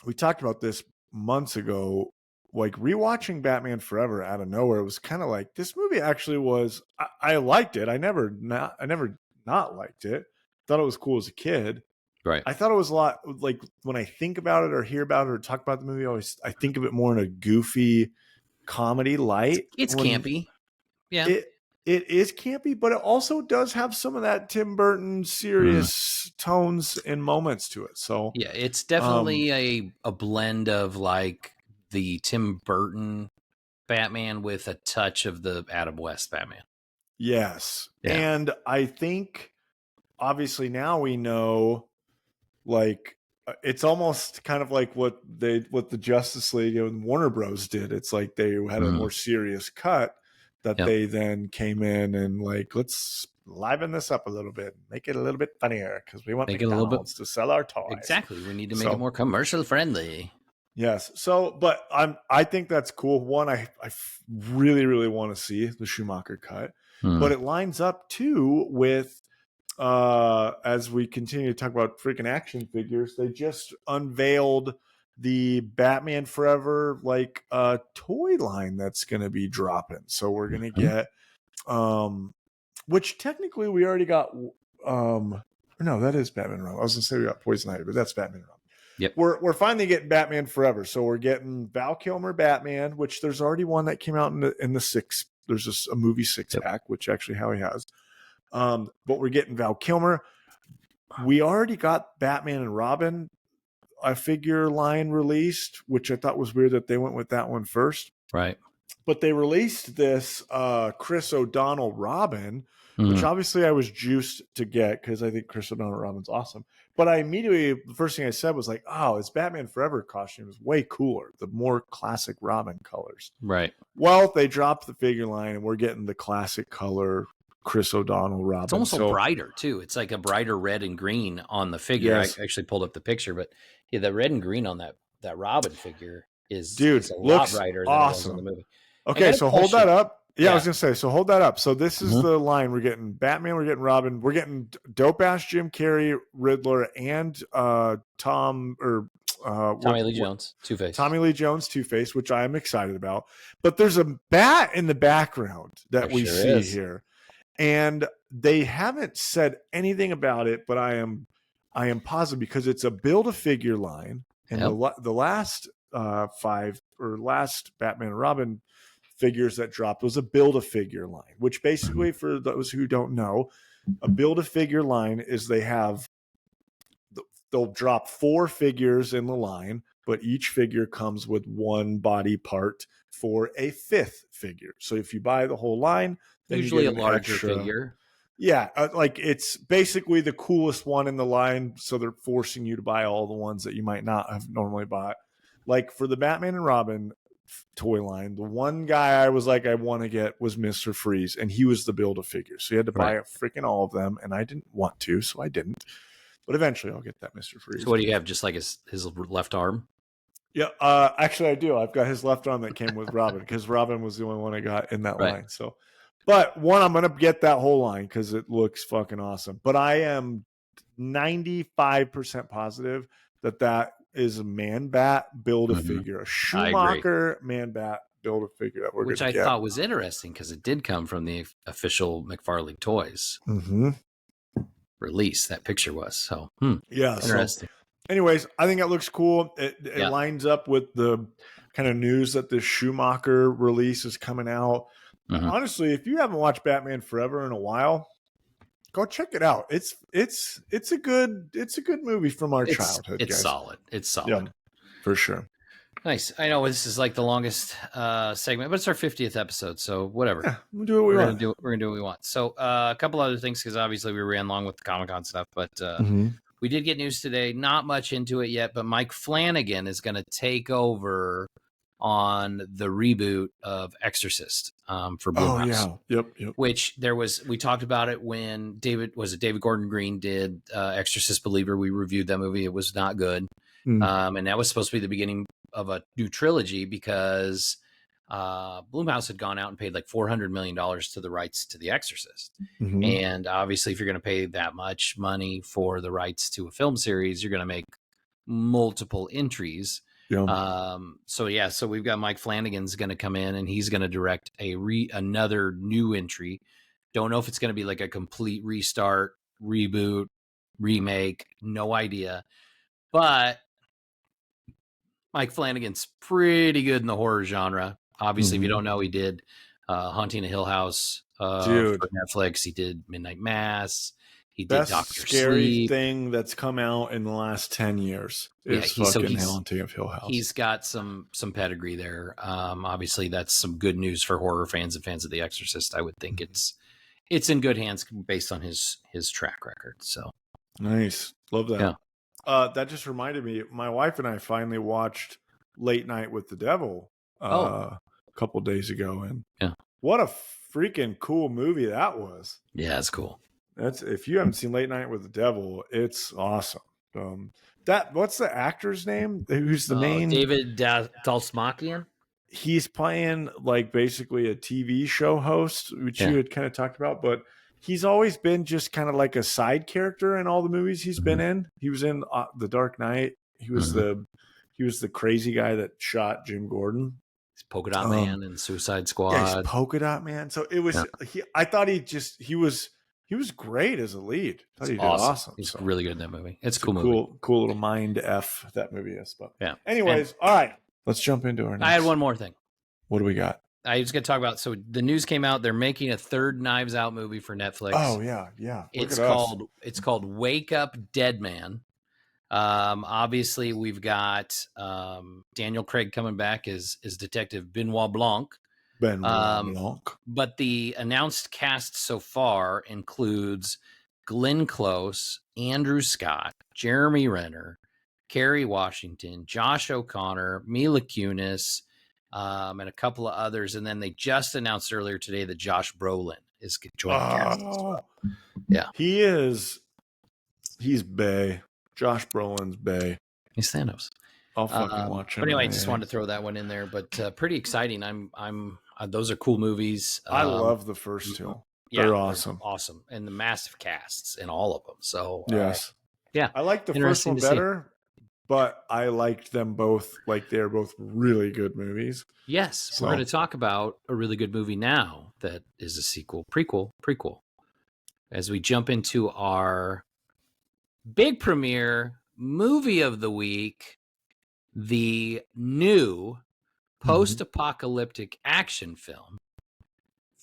we talked about this months ago, like rewatching Batman Forever out of nowhere. It was kind of like, this movie actually was, I liked it. I never not liked it. Thought it was cool as a kid. Right. I thought it was a lot, like when I think about it or hear about it or talk about the movie, I think of it more in a goofy comedy light. It's campy. Yeah. It is campy, but it also does have some of that Tim Burton serious tones and moments to it. So yeah, it's definitely a blend of like the Tim Burton Batman with a touch of the Adam West Batman. Yes. Yeah. And I think obviously now we know, like, it's almost kind of like what the Justice League and Warner Bros did. It's like they had a more serious cut that they then came in and like, let's liven this up a little bit, make it a little bit funnier because we want McDonald's to sell our toys. Exactly. We need to make it more commercial friendly. Yes. So, but I think that's cool. One, I really want to see the Schumacher cut, but it lines up too with, as we continue to talk about freaking action figures, they just unveiled the Batman Forever like toy line that's going to be dropping. So we're going to get which technically we already got No, that is Batman and Robin. I was gonna say we got Poison Ivy, but that's Batman and Robin. Yep. We're finally getting Batman Forever. So we're getting Val Kilmer Batman, which there's already one that came out in the six. There's a movie 6-pack, which actually Howie has. But we're getting Val Kilmer. We already got Batman and Robin, a figure line released, which I thought was weird that they went with that one first. Right. But they released this Chris O'Donnell Robin, which obviously I was juiced to get because I think Chris O'Donnell Robin's awesome. But I immediately, the first thing I said was like, oh, his Batman Forever costume is way cooler. The more classic Robin colors. Right. Well, they dropped the figure line and we're getting the classic color Chris O'Donnell Robin. It's almost so brighter too. It's like a brighter red and green on the figure. Yes. I actually pulled up the picture, but yeah, the red and green on that Robin figure is a lot brighter than it was in the movie. Okay, so hold that up. Yeah, I was gonna say, so hold that up. So this is the line. We're getting Batman, we're getting Robin, we're getting dope ass Jim Carrey, Riddler, and Tommy Lee Jones, Two-Face. Tommy Lee Jones, Two-Face, which I am excited about. But there's a bat in the background that we see here. And they haven't said anything about it, but I am positive because it's a Build-A-Figure line. And the last last Batman and Robin figures that dropped was a Build-A-Figure line, which basically, for those who don't know, a Build-A-Figure line is they'll drop 4 figures in the line, but each figure comes with one body part for a 5th figure. So if you buy the whole line, then usually you a larger figure. Yeah, like it's basically the coolest one in the line, so they're forcing you to buy all the ones that you might not have normally bought. Like for the Batman and Robin toy line, the one guy I was like, I want to get was Mr. Freeze, and he was the Build-A-Figure. So you had to buy freaking all of them, and I didn't want to, so I didn't. But eventually I'll get that Mr. Freeze. So what do you have, just like his left arm? Yeah, actually I do. I've got his left arm that came with Robin, because Robin was the only one I got in that line. So, but one, I'm going to get that whole line because it looks fucking awesome. But I am 95% positive that is a Man-Bat Build-A-Figure, a Schumacher Man-Bat Build-A-Figure that we're going to get. Which I thought was interesting because it did come from the official McFarlane Toys release. That picture was so interesting. So, anyways, I think it looks cool. It lines up with the kind of news that the Schumacher release is coming out. Honestly, if you haven't watched Batman Forever in a while, go check it out. It's a good movie from our childhood. It's solid. It's solid. Yeah, for sure. Nice. I know this is like the longest segment, but it's our 50th episode, so whatever. Yeah, we'll do what we want. We're gonna do what we want. So a couple other things, because obviously we ran long with the Comic-Con stuff, but we did get news today. Not much into it yet, but Mike Flanagan is going to take over on the reboot of Exorcist for Blumhouse. Yep. Which we talked about it when David Gordon Green did Exorcist Believer. We reviewed that movie. It was not good. And that was supposed to be the beginning of a new trilogy because Blumhouse had gone out and paid like $400 million to the rights to The Exorcist. And obviously, if you're going to pay that much money for the rights to a film series, you're going to make multiple entries. So we've got Mike Flanagan's going to come in and he's going to direct another new entry. Don't know if it's going to be like a complete restart, reboot, remake, no idea. But Mike Flanagan's pretty good in the horror genre. Obviously, if you don't know, he did Haunting a Hill House for Netflix. He did Midnight Mass. He did Best Dr. scary Sleep. thing that's come out in the last 10 years is fucking Haunting of Hill House. He's got some pedigree there. Obviously, that's some good news for horror fans and fans of The Exorcist. I would think it's in good hands based on his track record. So nice. Love that. Yeah. That just reminded me, my wife and I finally watched Late Night with the Devil a couple days ago, and what a freaking cool movie that was. Yeah, it's cool. That's, if you haven't seen Late Night with the Devil, it's awesome. What's the actor's name? Who's the main? David Dalsmakian. He's playing like basically a TV show host, which you had kind of talked about, but he's always been just kind of like a side character in all the movies he's been in. He was in The Dark Knight. He was the crazy guy that shot Jim Gordon. He's Polka Dot Man and Suicide Squad. Yeah, he's Polka Dot Man. So it was I thought he was He was great as a lead. I thought he did awesome. awesome. He's so. really good in that movie. It's a cool movie. Cool little mind F that movie is. But yeah. anyways, all right. Let's jump into our next. I had one more thing. What do we got? I was going to talk about, so the news came out, they're making a third Knives Out movie for Netflix. Oh, yeah. It's called Wake Up Dead Man. Obviously we've got Daniel Craig coming back as Detective Benoit Blanc. But the announced cast so far includes Glenn Close, Andrew Scott, Jeremy Renner, Kerry Washington, Josh O'Connor, Mila Kunis, and a couple of others. And then they just announced earlier today that Josh Brolin is joining the cast as well. Yeah. He's bae. Josh Brolin's bae. He's Thanos. I'll fucking watch him. But anyway, I just wanted to throw that one in there. But pretty exciting. Those are cool movies. I love the first two. They're awesome. They're awesome. And the massive casts in all of them. So yes. Yeah. I like the first one better, but I liked them both. Like they're both really good movies. Yes. So. We're going to talk about a really good movie now that is a sequel, prequel. As we jump into our big premiere movie of the week, the new post-apocalyptic action film,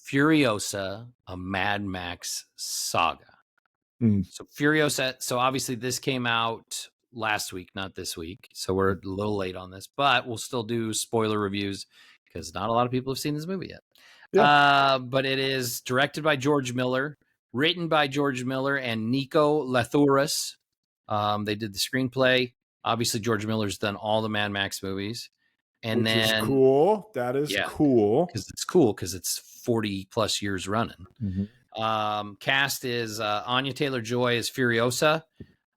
Furiosa, a Mad Max Saga. So Furiosa, so obviously this came out last week, not this week. So we're a little late on this, but we'll still do spoiler reviews because not a lot of people have seen this movie yet. Yeah. But it is directed by George Miller, written by George Miller and Nico Lathouris. They did the screenplay. Obviously, George Miller's done all the Mad Max movies. And Which is cool. That is cool. Because it's 40 plus years running. Cast is Anya Taylor-Joy as Furiosa.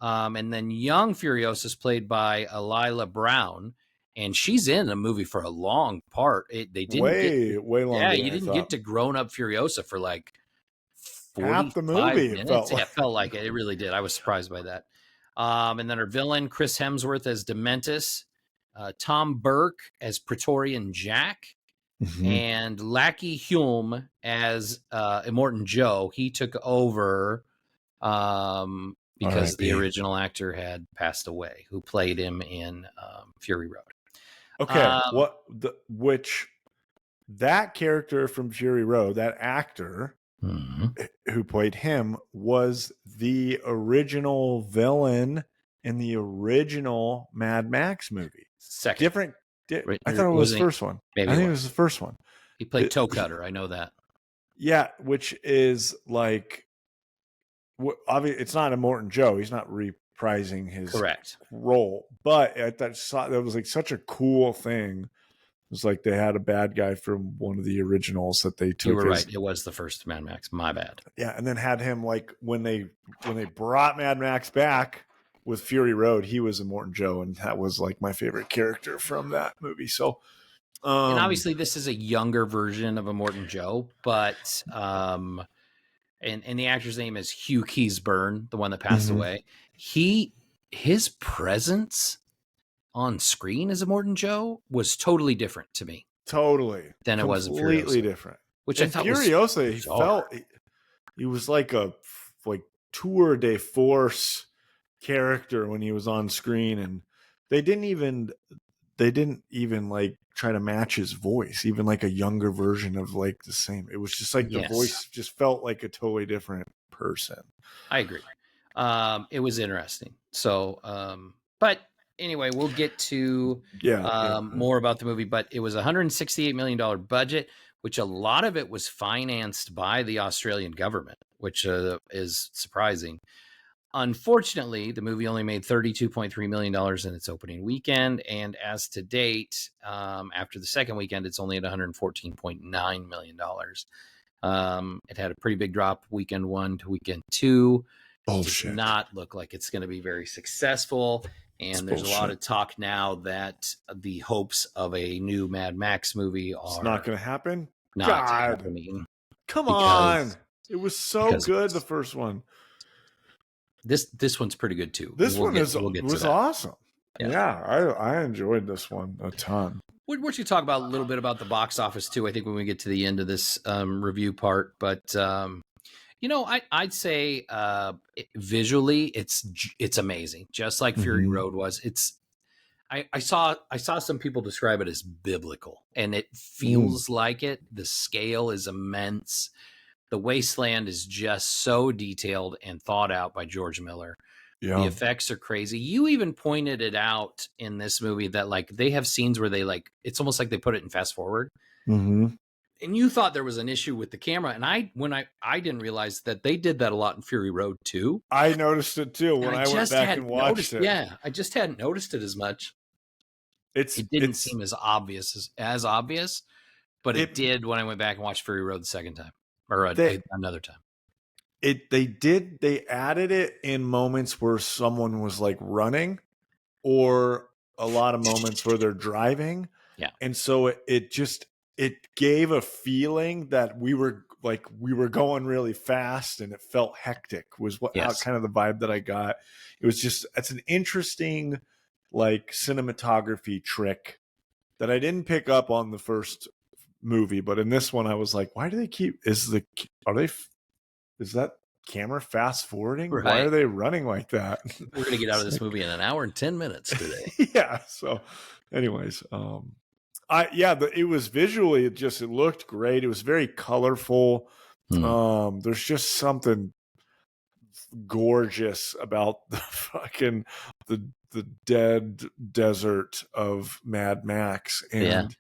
And then young Furiosa is played by Alila Brown. And she's in a movie for a long part. They didn't way longer. Yeah, you didn't get to grown up Furiosa for like half the movie. Minutes. It felt like it. It really did. I was surprised by that. And then our villain, Chris Hemsworth as Dementus, Tom Burke as Praetorian Jack, and Lackey Hume as Immortan Joe. He took over because the original actor had passed away, who played him in Fury Road. Okay, that character from Fury Road, that actor who played him, was the original villain in the original Mad Max movie. Second. I thought it was the first one. Maybe I think it was the first one. He played Toe Cutter. I know that. Yeah, which is like, obviously, it's not Immortan Joe. He's not reprising his role. But I thought that was like such a cool thing. It was like they had a bad guy from one of the originals that they took. You were right. It was the first Mad Max. My bad. Yeah, and then had him like when they brought Mad Max back with Fury Road, he was Immortan Joe, and that was like my favorite character from that movie. So, and obviously this is a younger version of Immortan Joe, but and the actor's name is Hugh Keays-Byrne, the one that passed away. His presence on screen as Immortan Joe was totally different to me. Than it was in Furiosa. Completely different. Which I thought Furiosa, he was like a tour de force character when he was on screen, and they didn't even like try to match his voice, even like a younger version of like the same. It was just like the voice just felt like a totally different person. I agree. It was interesting. So, but anyway, we'll get to more about the movie, but it was $168 million budget, which a lot of it was financed by the Australian government, which is surprising. Unfortunately, the movie only made $32.3 million in its opening weekend. And as to date, after the second weekend, it's only at $114.9 million. It had a pretty big drop weekend 1 to weekend 2. Does not look like it's going to be very successful. And there's a lot of talk now that the hopes of a new Mad Max movie are not going to happen. Not happening. Come on. It was so good, the first one. This one's pretty good too. This one was awesome. Yeah, I enjoyed this one a ton. We're going to talk about a little bit about the box office too, I think, when we get to the end of this review part. But I'd say visually it's amazing, just like Fury Road was. I saw some people describe it as biblical, and it feels like it. The scale is immense. The wasteland is just so detailed and thought out by George Miller. Yeah. The effects are crazy. You even pointed it out in this movie that like they have scenes where they like it's almost like they put it in fast forward. And you thought there was an issue with the camera, and I didn't realize that they did that a lot in Fury Road too. I noticed it too when I went back and watched it. Yeah, I just hadn't noticed it as much. It didn't seem as obvious but it did when I went back and watched Fury Road the second time or another time. They added it in moments where someone was like running, or a lot of moments where they're driving. Yeah, and so it gave a feeling that we were going really fast, and it felt hectic. Was kind of the vibe that I got. It's an interesting like cinematography trick that I didn't pick up on the first movie, but in this one I was like, why do they keep is that camera fast forwarding? right. Why are they running like that? We're gonna get out of this movie in an hour and 10 minutes today. Yeah, so anyways, it was visually, it looked great. It was very colorful. There's just something gorgeous about the dead desert of Mad Max. And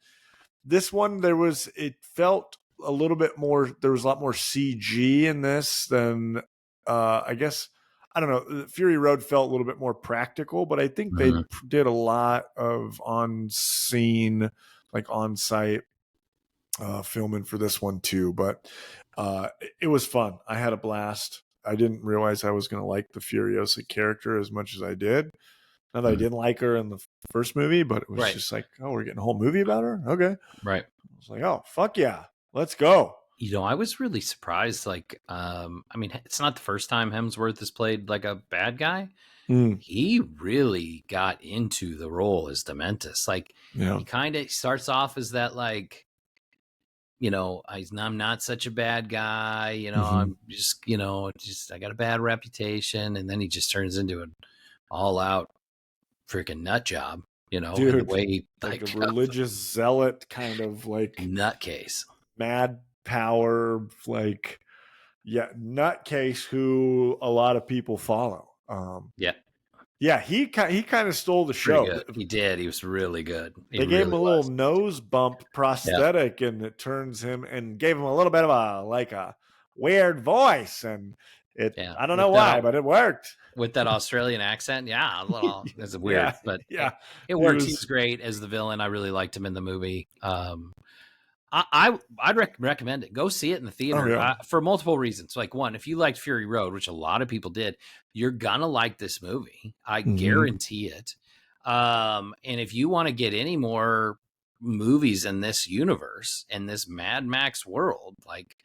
this one, it felt a little bit more, there was a lot more CG in this than I guess, I don't know, Fury Road felt a little bit more practical, but I think they did a lot of on-scene, like on-site filming for this one too. But it was fun. I had a blast. I didn't realize I was going to like the Furiosa character as much as I did. Not that I didn't like her in the first movie, but it was just like, oh, we're getting a whole movie about her? Okay. Right. I was like, oh, fuck yeah. Let's go. I was really surprised. Like, I mean, it's not the first time Hemsworth has played like a bad guy. He really got into the role as Dementus. Like, he kind of starts off as that, like, I'm not such a bad guy. I'm just, I got a bad reputation. And then he just turns into an all out freaking nut job, Dude, in the way like a religious zealot kind of like nutcase, mad power, like, nutcase who a lot of people follow. He kind of stole the show. He did. He was really good. They gave him a little nose bump prosthetic, and it turns him, and gave him a little bit of a weird voice, and I don't know why, but it worked with that Australian accent. Yeah, a little. It's weird, but it worked. He was great as the villain. I really liked him in the movie. I'd recommend it. Go see it in the theater for multiple reasons. Like, one, if you liked Fury Road, which a lot of people did, you're gonna like this movie. I guarantee it. And if you want to get any more movies in this universe, in this Mad Max world, like,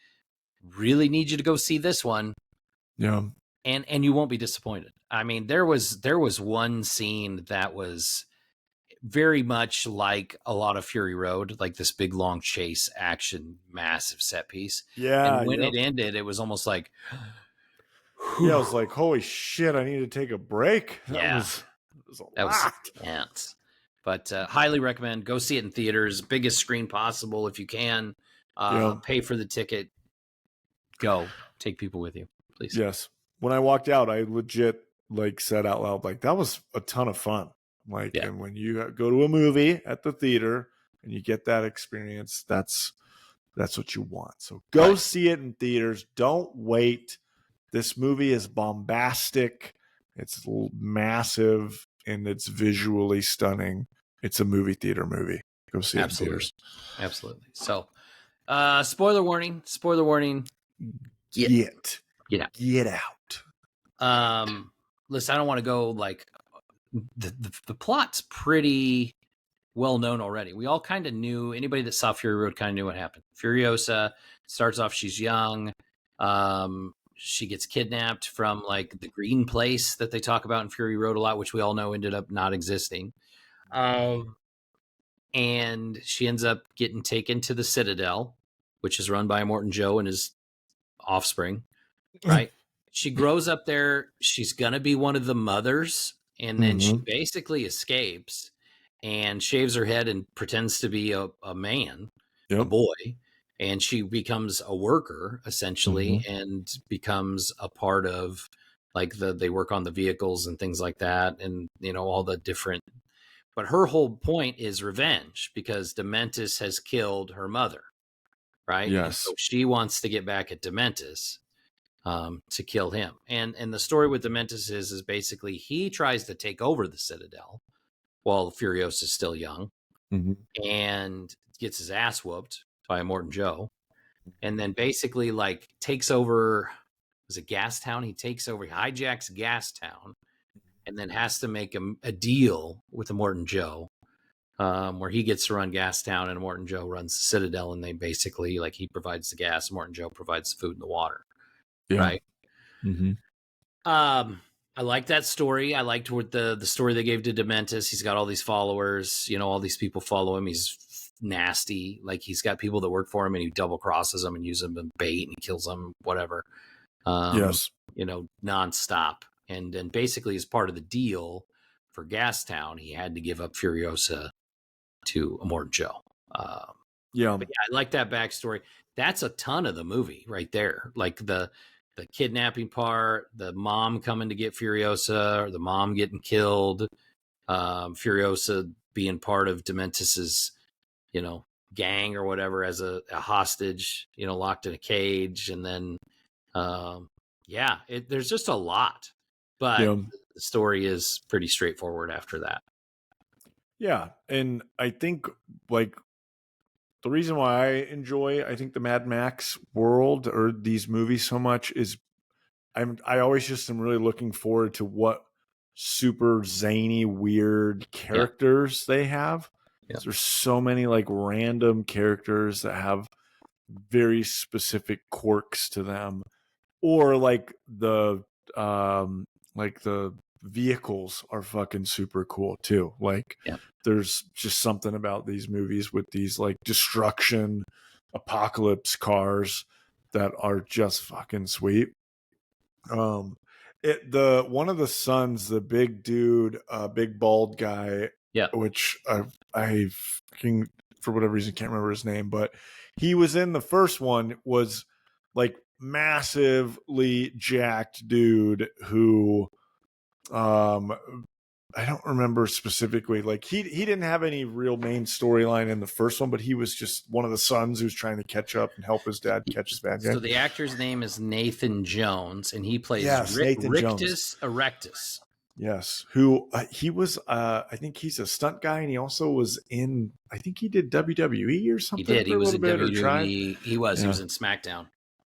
really need you to go see this one. Yeah. And you won't be disappointed. I mean, there was one scene that was very much like a lot of Fury Road, like this big long chase action, massive set piece. Yeah. And when it ended, it was almost like, I was like, holy shit, I need to take a break. That was a lot. Intense. But highly recommend. Go see it in theaters, biggest screen possible if you can. Pay for the ticket. Go. Take people with you, please. Yes. When I walked out, I legit said out loud, like, that was a ton of fun. Like, and when you go to a movie at the theater and you get that experience, that's what you want. So go see it in theaters. Don't wait. This movie is bombastic. It's massive, and it's visually stunning. It's a movie theater movie. Go see it in theaters. Absolutely. So, spoiler warning. Get out. Listen, I don't want to go like the plot's pretty well known already. We all kind of knew. Anybody that saw Fury Road kind of knew what happened. Furiosa starts off, she's young. She gets kidnapped from like the green place that they talk about in Fury Road a lot, which we all know ended up not existing. And she ends up getting taken to the Citadel, which is run by Immortan Joe and his offspring. right? She grows up there. She's going to be one of the mothers. And then she basically escapes and shaves her head and pretends to be a man, a boy. And she becomes a worker essentially and becomes a part of like they work on the vehicles and things like that. And, you know, all the different, but her whole point is revenge because Dementis has killed her mother. Right. And Yes. so she wants to get back at Dementis to kill him. And the story with Dementis is basically he tries to take over the Citadel while Furiosa is still young and gets his ass whooped by Morton Joe. And then basically like takes over, was it Gastown? He takes over, he hijacks Gastown and then has to make a deal with the Morton Joe where he gets to run Gastown and Morton Joe runs the Citadel. And they basically like he provides the gas, Morton Joe provides the food and the water. Yeah. Right. I like that story. I liked what the story they gave to Dementis. He's got all these followers, you know, all these people follow him. He's nasty. Like he's got people that work for him and he double crosses them and uses them as bait and he kills them, whatever. You know, nonstop. And then basically as part of the deal for Gastown, he had to give up Furiosa to Immortan Joe. But yeah, I like that backstory. That's a ton of the movie right there. Like the kidnapping part, the mom coming to get Furiosa, or the mom getting killed, Furiosa being part of Dementis's, you know, gang or whatever as a hostage, you know, locked in a cage. And then, there's just a lot, but the story is pretty straightforward after that. Yeah. And I think like the reason why I think the Mad Max world or these movies so much is I always just am really looking forward to what super zany, weird characters they have. There's so many like random characters that have very specific quirks to them, or like the vehicles are fucking super cool too. Like there's just something about these movies with these like destruction apocalypse cars that are just fucking sweet. One of the sons, the big dude, big bald guy, which I fucking for whatever reason can't remember his name, but he was in the first one, was like massively jacked dude who I don't remember specifically. Like he didn't have any real main storyline in the first one, but he was just one of the sons who's trying to catch up and help his dad catch his bad guy. So the actor's name is Nathan Jones, and he plays Nathan Rictus Jones. Erectus. Yes, who he was. I think he's a stunt guy, and he also was in. I think he did WWE or something. He did. He was in WWE. He was in SmackDown.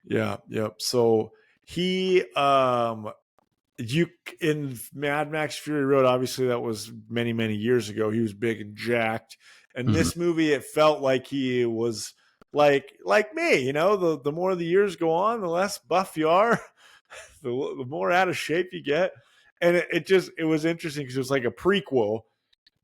Yeah. Yep. So he you in Mad Max Fury Road, obviously that was many years ago. He was big and jacked, and this movie it felt like he was like me. You know, the more the years go on, the less buff you are, the more out of shape you get, and it was interesting because it was like a prequel,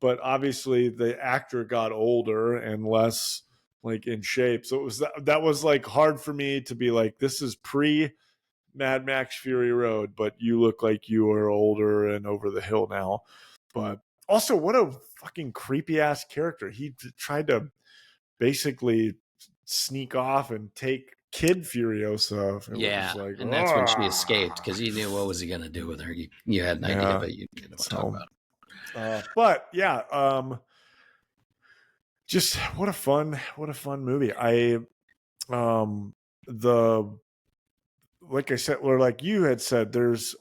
but obviously the actor got older and less like in shape, so it was that was like hard for me to be like, this is pre Mad Max Fury Road, but you look like you are older and over the hill now. But also, what a fucking creepy ass character. He tried to basically sneak off and take Kid Furiosa. Was like, and that's when she escaped because you knew what was he going to do with her. You had an idea, but you didn't want to talk about it. But yeah, just what a fun movie. Like I said, or like you had said, there's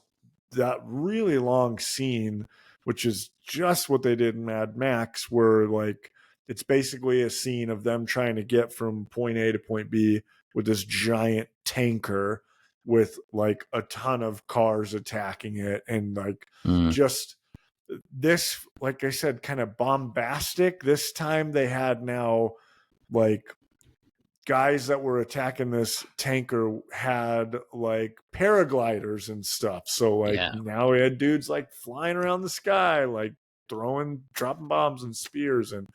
that really long scene, which is just what they did in Mad Max, where like it's basically a scene of them trying to get from point A to point B with this giant tanker with like a ton of cars attacking it, and like just this, like I said, kind of bombastic. This time they had now like guys that were attacking this tanker had like paragliders and stuff. So like now we had dudes like flying around the sky, like dropping bombs and spears. And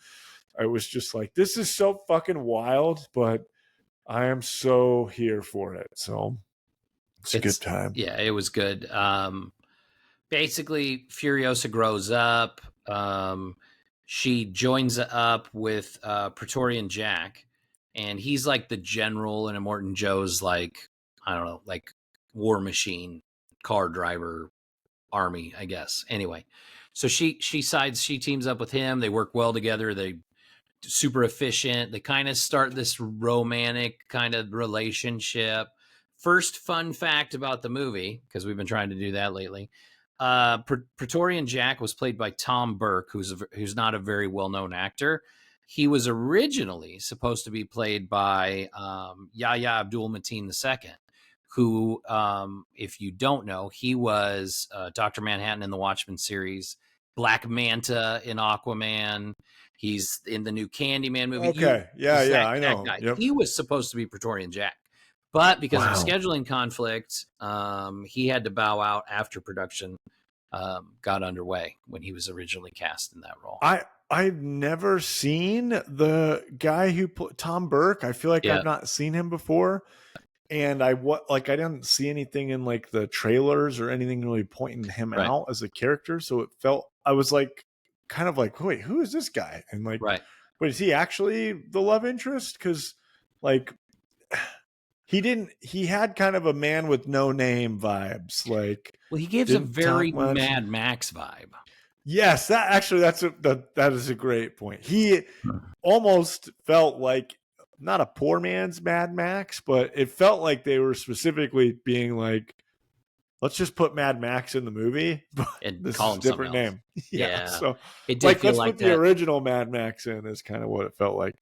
I was just like, this is so fucking wild, but I am so here for it. So It's a good time. Yeah, it was good. Basically, Furiosa grows up. She joins up with Praetorian Jack, and he's like the general, and Immortan Joe's like, I don't know, like war machine, car driver, army, I guess. Anyway, so she teams up with him. They work well together. They super efficient. They kind of start this romantic kind of relationship. First fun fact about the movie, because we've been trying to do that lately. Praetorian Jack was played by Tom Burke, who's not a very well-known actor. He was originally supposed to be played by Yahya Abdul-Mateen II, who, if you don't know, he was Dr. Manhattan in the Watchmen series, Black Manta in Aquaman. He's in the new Candyman movie. Okay. I know. Yep. He was supposed to be Praetorian Jack. But because of scheduling conflict, he had to bow out after production got underway when he was originally cast in that role. I've never seen the guy who put Tom Burke. I feel like I've not seen him before. And I didn't see anything in like the trailers or anything really pointing him out as a character. So it felt, I was like, kind of like, wait, who is this guy? And like, wait, is he actually the love interest? Because like, he had kind of a man with no name vibes. Like, well, he gives a very Mad Max vibe. Yes, that is a great point. He almost felt like not a poor man's Mad Max, but it felt like they were specifically being like, let's just put Mad Max in the movie, but and this call is him a different name. name. Yeah. So it did feel let's like put the original Mad Max in is kind of what it felt like.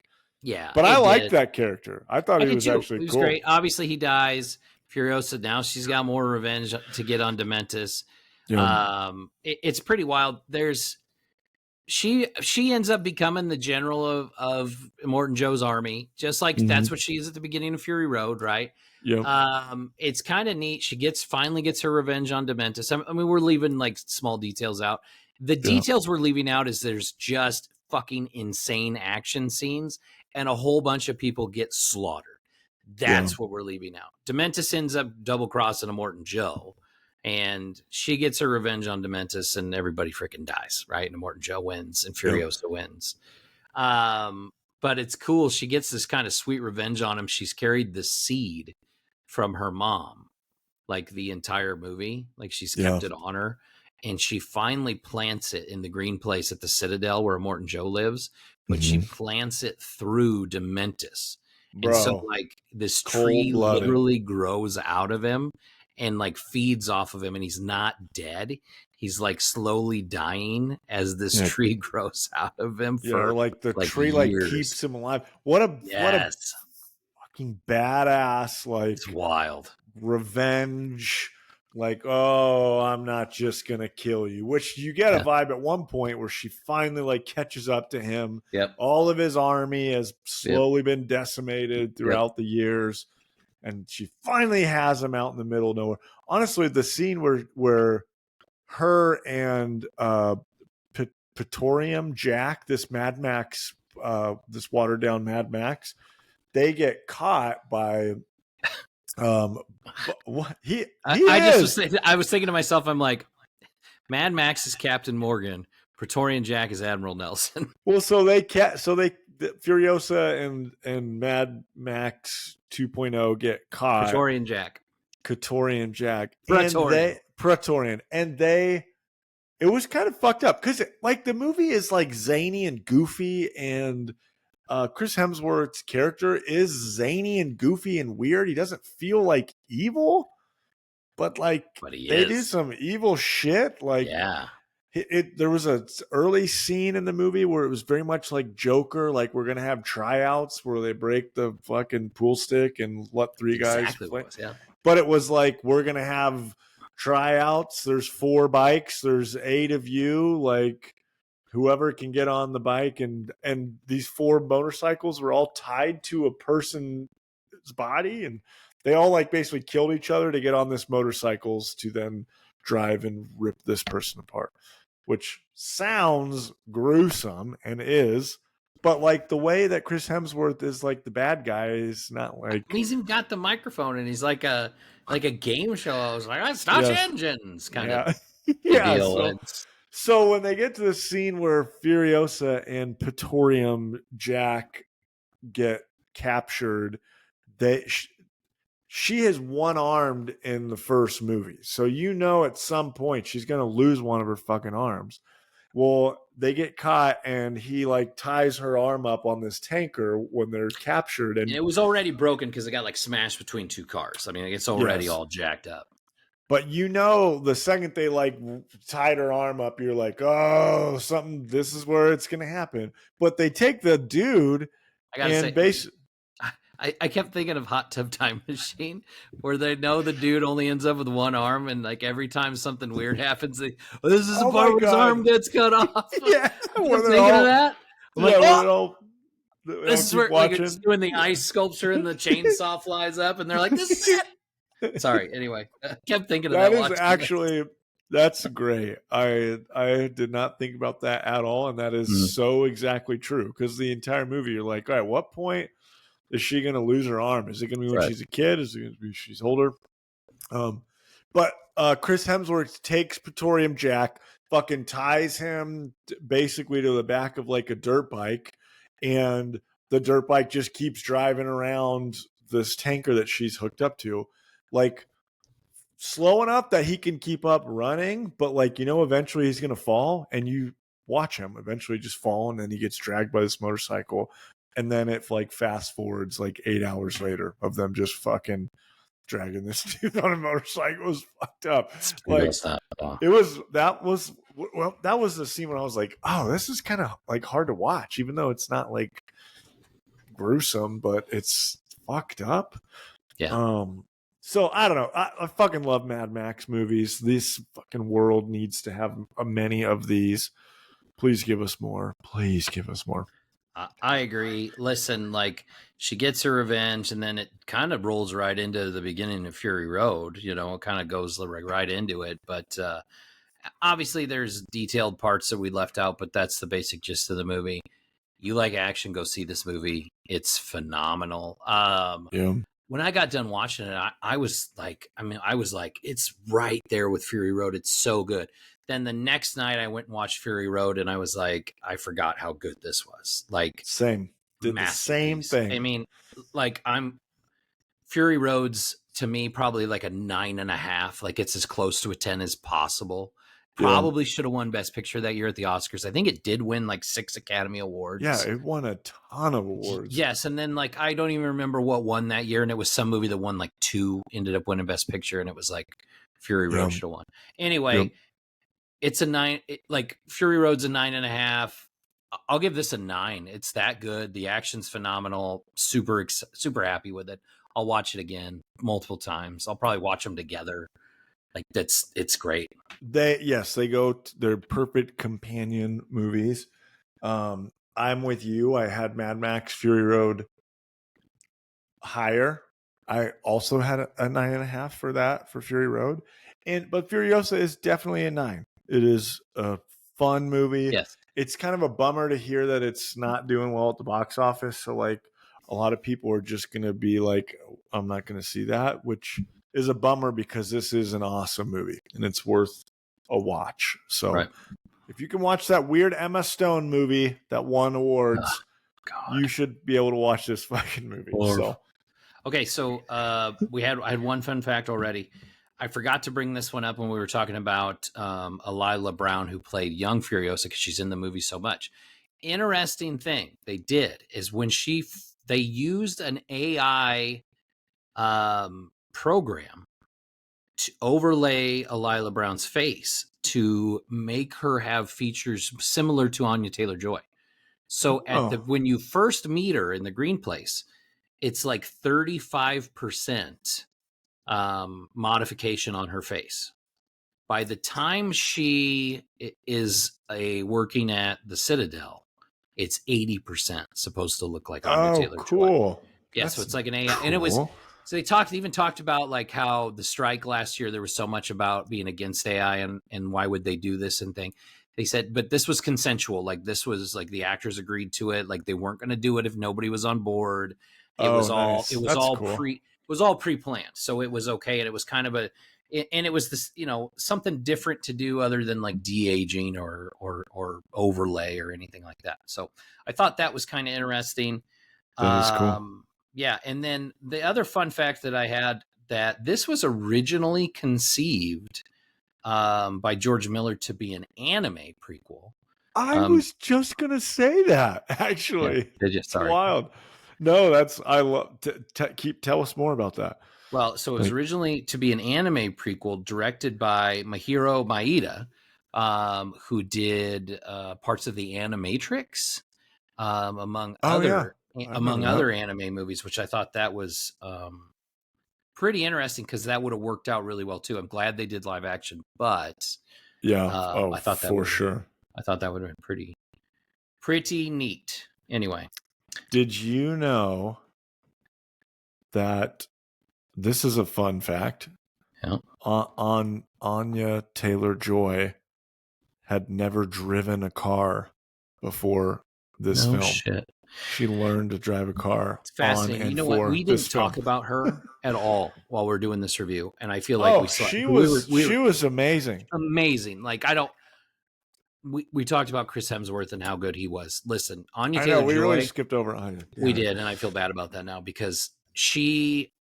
Yeah. But I liked that character. I thought he was actually cool. He was great. Obviously he dies. Furiosa, now she's got more revenge to get on Dementis. Yeah. It's pretty wild. She ends up becoming the general of Immortan Joe's army, just like that's what she is at the beginning of Fury Road, right? Yeah. It's kind of neat. She finally gets her revenge on Dementis. I mean, we're leaving like small details out. The details we're leaving out is there's just fucking insane action scenes and a whole bunch of people get slaughtered. That's what we're leaving out. Dementis ends up double crossing Immortan Joe. And she gets her revenge on Dementis, and everybody freaking dies, right? And Immortan Joe wins, and Furiosa wins. But it's cool. She gets this kind of sweet revenge on him. She's carried the seed from her mom, like the entire movie. Like she's kept it on her. And she finally plants it in the green place at the Citadel where Immortan Joe lives. But she plants it through Dementis. Bro, and so, like, this tree literally grows out of him and like feeds off of him, and he's not dead. He's like slowly dying as this tree grows out of him. For like the tree years. Like keeps him alive. What a fucking badass, like, it's wild revenge. Like, oh, I'm not just gonna kill you. Which you get a vibe at one point where she finally like catches up to him. All of his army has slowly been decimated throughout the years. And she finally has him out in the middle of nowhere. Honestly, the scene where her and Praetorian Jack, this Mad Max, this watered down Mad Max, they get caught by what I was thinking to myself, I'm like, Mad Max is Captain Morgan, Praetorian Jack is Admiral Nelson. Well, Furiosa and Mad Max 2.0 get caught. Praetorian Jack. Praetorian. And it was kind of fucked up because like the movie is like zany and goofy, and Chris Hemsworth's character is zany and goofy and weird. He doesn't feel like evil, but they do some evil shit. Like, there was a early scene in the movie where it was very much like Joker, like we're gonna have tryouts where they break the fucking pool stick and let three guys play. But it was like, we're gonna have tryouts. There's 4 bikes. There's 8 of you. Like, whoever can get on the bike, and these 4 motorcycles were all tied to a person's body, and they all like basically killed each other to get on this motorcycles to then drive and rip this person apart. Which sounds gruesome and is, But like the way that Chris Hemsworth is like the bad guy is not like he's even got the microphone and he's like a game show. I was like, let's start yes. engines kind Yeah. of Yeah. deal. So when they get to the scene where Furiosa and Praetorium Jack get captured, she is one-armed in the first movie. So you know at some point she's going to lose one of her fucking arms. Well, they get caught and he like ties her arm up on this tanker when they're captured. And it was already broken because it got like smashed between two cars. I mean, it's already all jacked up. But you know, the second they like tied her arm up, you're like, oh, this is where it's going to happen. But they take the dude and basically. I kept thinking of Hot Tub Time Machine, where they know the dude only ends up with one arm, and like every time something weird happens, this is the part where his arm gets cut off. Yeah, I'm thinking of that. I'm like, this is where like it's doing the ice sculpture and the chainsaw flies up, and they're like, "This is it." Sorry. Anyway, I kept thinking of that. That is actually that's great. I did not think about that at all, and that is so exactly true. Because the entire movie, you're like, all right, what point is she going to lose her arm? Is it going to be when she's a kid? Is it going to be she's older? But Chris Hemsworth takes Praetorium Jack, fucking ties him basically to the back of like a dirt bike, and the dirt bike just keeps driving around this tanker that she's hooked up to, like slow enough that he can keep up running, but like, you know, eventually he's going to fall, and you watch him eventually just fall, and then he gets dragged by this motorcycle. And then it like fast forwards like 8 hours later of them just fucking dragging this dude on a motorcycle. It was fucked up. Like that was the scene when I was like, oh, this is kind of like hard to watch, even though it's not like gruesome, but it's fucked up. Yeah. So I don't know. I fucking love Mad Max movies. This fucking world needs to have many of these. Please give us more. Please give us more. I agree. Listen, like she gets her revenge, and then it kind of rolls right into the beginning of Fury Road. You know, it kind of goes right into it. But obviously, there's detailed parts that we left out, but that's the basic gist of the movie. You like action, go see this movie. It's phenomenal. When I got done watching it, I was like, it's right there with Fury Road. It's so good. Then the next night I went and watched Fury Road, and I was like, I forgot how good this was. Like, same. Did the same thing. I mean, like Fury Road's to me probably like a 9.5. Like it's as close to a 10 as possible. Probably should have won Best Picture that year at the Oscars. I think it did win like 6 Academy Awards. Yeah, it won a ton of awards. Yes, and then like I don't even remember what won that year, and it was some movie that won like 2, ended up winning Best Picture, and it was like Fury Road should have won. Anyway, it's a 9. Like Fury Road's a 9.5. I'll give this a 9. It's that good. The action's phenomenal. Super happy with it. I'll watch it again multiple times. I'll probably watch them together. Like it's great. They're perfect companion movies. I'm with you. I had Mad Max Fury Road higher. I also had a 9.5 for Fury Road, but Furiosa is definitely a 9. It is a fun movie. Yes, it's kind of a bummer to hear that it's not doing well at the box office. So like a lot of people are just going to be like, I'm not going to see that, which is a bummer because this is an awesome movie and it's worth a watch. So if you can watch that weird Emma Stone movie that won awards, you should be able to watch this fucking movie. Okay, so I had one fun fact already. I forgot to bring this one up when we were talking about Alila Brown, who played young Furiosa, because she's in the movie so much. Interesting thing they did is when they used an AI program to overlay Alila Brown's face to make her have features similar to Anya Taylor-Joy. So when you first meet her in the green place, it's like 35% modification on her face. By the time she is working at the Citadel, it's 80% supposed to look like Anya Taylor-Joy. Cool. Yeah, so it's like an AI, and it was. So they talked about like how the strike last year, there was so much about being against AI and why would they do this and thing. they said, but this was consensual. Like this was like the actors agreed to it. Like they weren't going to do it if nobody was on board. It was all nice. That's cool. it was all pre-planned. So it was okay. And it was kind of and it was this, something different to do other than like de-aging or overlay or anything like that. So I thought that was kind of interesting. That is cool. Yeah. And then the other fun fact that I had, that this was originally conceived by George Miller to be an anime prequel. I was just gonna say that, actually. Yeah, sorry. It's wild. No, I love. Tell us more about that. Well, so it was originally to be an anime prequel directed by Mahiro Maeda, who did parts of the Animatrix, among other anime movies, which I thought that was pretty interesting because that would have worked out really well too. I'm glad they did live action, but I thought that I thought that would have been pretty neat. Anyway, did you know that this is a fun fact? Yeah. Anya Taylor-Joy had never driven a car before this film. Shit. She learned to drive a car. It's fascinating. You know what? We didn't talk about her at all while we're doing this review, and I feel like she was amazing. Amazing. Like we talked about Chris Hemsworth and how good he was. Listen, Anya Taylor-Joy. We really skipped over Anya. Yeah. We did, and I feel bad about that now because she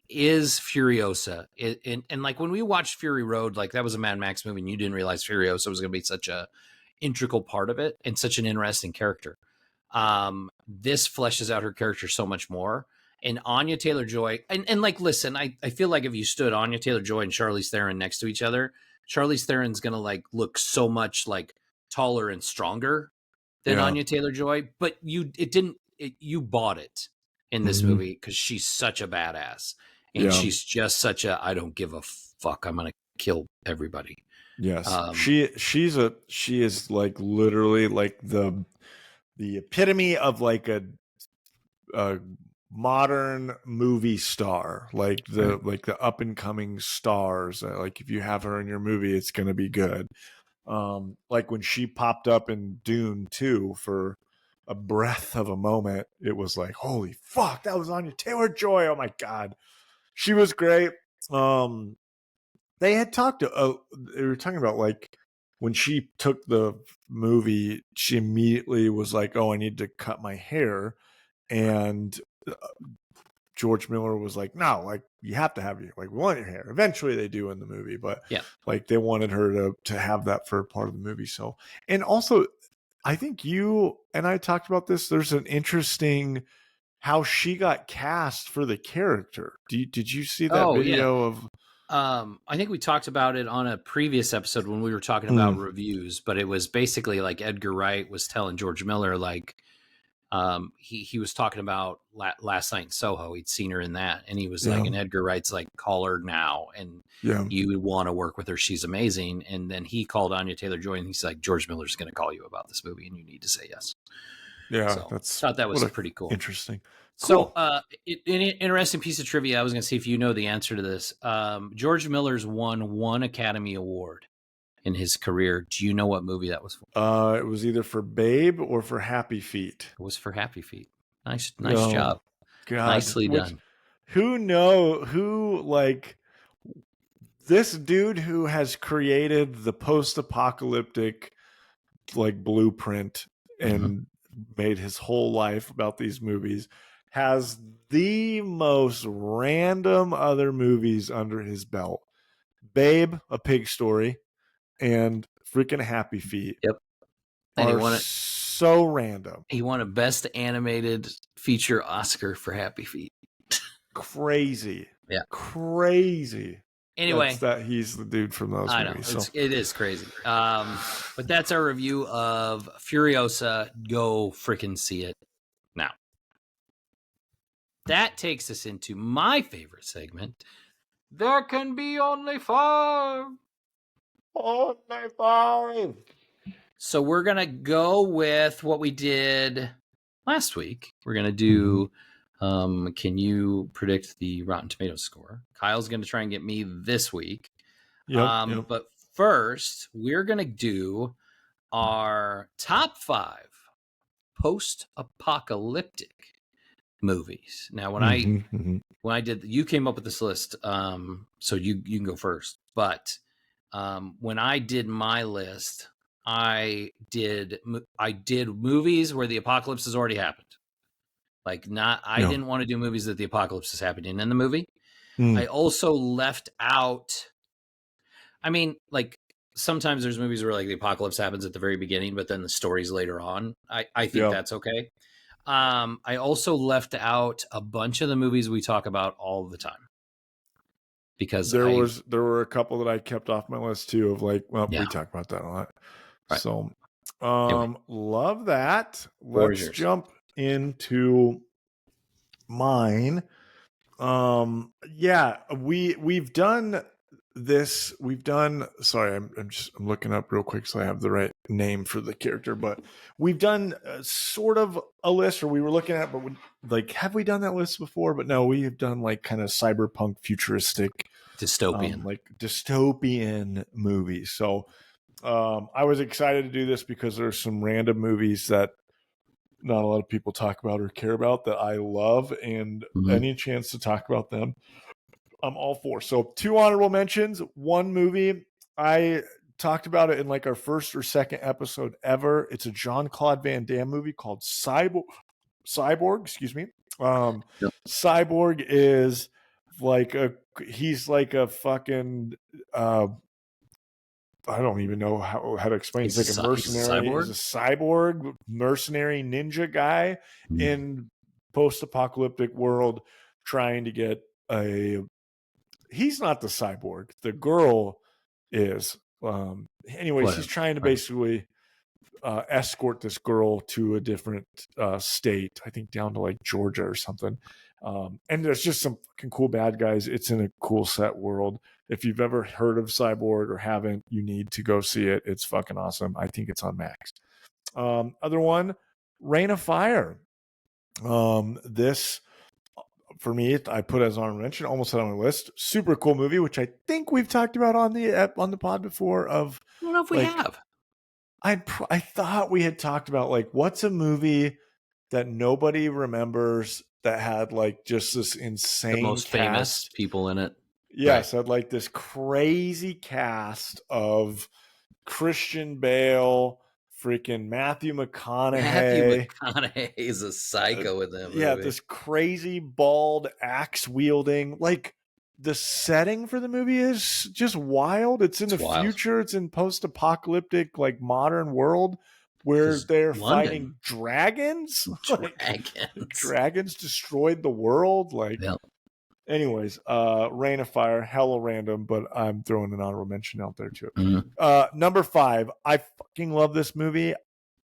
is Furiosa. And like when we watched Fury Road, like that was a Mad Max movie, and you didn't realize Furiosa was going to be such a integral part of it and such an interesting character. This fleshes out her character so much more. And Anya Taylor-Joy, and like, listen, I feel like if you stood Anya Taylor-Joy and Charlize Theron next to each other, Charlize Theron's going to like look so much like taller and stronger than Anya Taylor-Joy, but you bought it in this movie because she's such a badass. And she's just such a, I don't give a fuck, I'm going to kill everybody. Yes. She is like literally like the epitome of like a modern movie star, like the up and coming stars. Like if you have her in your movie, it's going to be good. Like when she popped up in Dune 2 for a breath of a moment, it was like, holy fuck, that was Anya Taylor-Joy. Oh my God. She was great. They had talked they were talking about like when she took the movie, she immediately was like, oh, I need to cut my hair. And George Miller was like, no, like you have to have we want your hair. Eventually they do in the movie, but like they wanted her to have that for part of the movie. So, and also I think you and I talked about this. There's an interesting how she got cast for the character. Did you see that video of? I think we talked about it on a previous episode when we were talking about reviews, but it was basically like Edgar Wright was telling George Miller, like, he was talking about Last Night in Soho. He'd seen her in that, and he was like, and Edgar Wright's like, call her now, and you would want to work with her. She's amazing. And then he called Anya Taylor-Joy, and he's like, George Miller's going to call you about this movie, and you need to say yes. Yeah, so thought that was pretty cool. Interesting. Cool. So, an interesting piece of trivia. I was going to see if you know the answer to this. George Miller's won 1 Academy Award in his career. Do you know what movie that was for? It was either for Babe or for Happy Feet. It was for Happy Feet. Nice job. God, nicely done. Who like this dude who has created the post-apocalyptic like blueprint and made his whole life about these movies has the most random other movies under his belt. Babe, A Pig Story, and freaking Happy Feet. Yep. And are so random. He won a Best Animated Feature Oscar for Happy Feet. Crazy. Yeah. Crazy. Anyway, that he's the dude from those movies. So. It is crazy. But that's our review of Furiosa. Go freaking see it now. That takes us into my favorite segment. There can be only 5. Only 5. So we're going to go with what we did last week. We're going to do, can you predict the Rotten Tomatoes score? Kyle's going to try and get me this week. But first, we're going to do our top 5 post-apocalyptic movies. Now, when I did, you came up with this list, so you can go first. But when I did my list, I did movies where the apocalypse has already happened. Like, I didn't want to do movies that the apocalypse is happening in the movie. I also left out. I mean, like, sometimes there's movies where like the apocalypse happens at the very beginning, but then the story's later on. I think that's okay. I also left out a bunch of the movies we talk about all the time because there were a couple that I kept off my list too of like, well, we talk about that a lot. Right. So, anyway. Love that. Let's jump into mine. Yeah, we've done this. Sorry, I'm looking up real quick so I have the right name for the character, but we've done sort of a list, or we were looking at, but have we done that list before? But no, we have done like kind of cyberpunk futuristic dystopian movies. So I was excited to do this because there's some random movies that not a lot of people talk about or care about that I love, and any chance to talk about them, I'm all for. So 2 honorable mentions, 1 movie. I talked about it in like our first or second episode ever. It's a Jean-Claude Van Damme movie called Cyborg, excuse me. Cyborg is like he's like a fucking I don't even know how to explain. He's like a mercenary. He's a cyborg mercenary ninja guy in post-apocalyptic world trying to get he's not the cyborg. The girl is. Anyways, he's trying to basically escort this girl to a different state. I think down to like Georgia or something. And there's just some fucking cool bad guys. It's in a cool set world. If you've ever heard of Cyborg or haven't, you need to go see it. It's fucking awesome. I think it's on Max. Other one, Reign of Fire. This, for me, I put as honorable mention, almost had on my list. Super cool movie, which I think we've talked about on the pod before. I don't know if we have. I thought we had talked about like what's a movie that nobody remembers that had like just this insane the most famous people in it. Yes, right. Had like this crazy cast of Christian Bale, freaking Matthew McConaughey. Matthew McConaughey is a psycho in that movie. Yeah, this crazy bald axe wielding. Like the setting for the movie is just wild. It's in the future. It's in post-apocalyptic, like modern world where they're fighting dragons. Dragons destroyed the world. Like. Yep. Anyways, Reign of Fire, hella random, but I'm throwing an honorable mention out there too. Number 5, I fucking love this movie.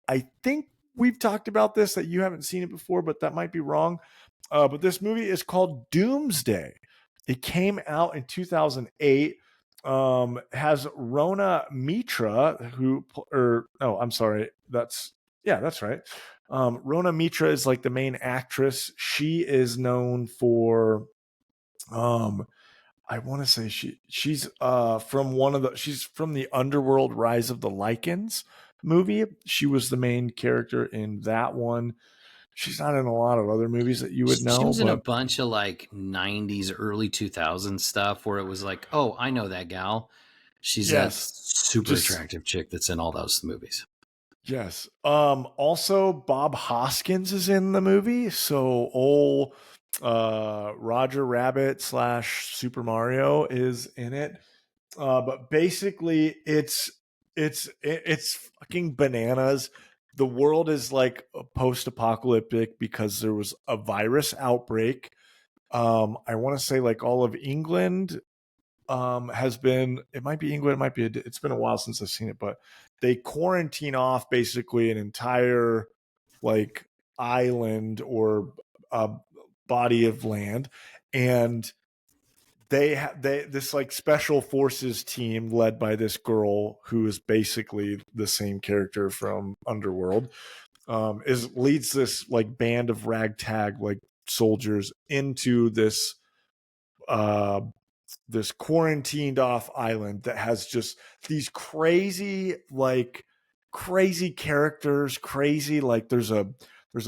I think we've talked about this, that you haven't seen it before, but that might be wrong. But this movie is called Doomsday. It came out in 2008. Has Rona Mitra, that's right. Rona Mitra is like the main actress. She is known for I want to say she's from she's from the Underworld Rise of the Lycans movie. She was the main character in that one. She's not in a lot of other movies that you would know. She was in a bunch of like 90s, early 2000s stuff where it was like, oh, I know that gal. She's a super attractive chick that's in all those movies. Yes. Also, Bob Hoskins is in the movie. So Roger Rabbit / Super Mario is in it. But basically it's fucking bananas. The world is like post-apocalyptic because there was a virus outbreak. I want to say like all of England has been, it might be England, it's been a while since I've seen it, but they quarantine off basically an entire like island or body of land, and they this like special forces team led by this girl who is basically the same character from Underworld, leads this like band of ragtag like soldiers into this quarantined off island that has just these crazy like crazy characters, crazy, like there's a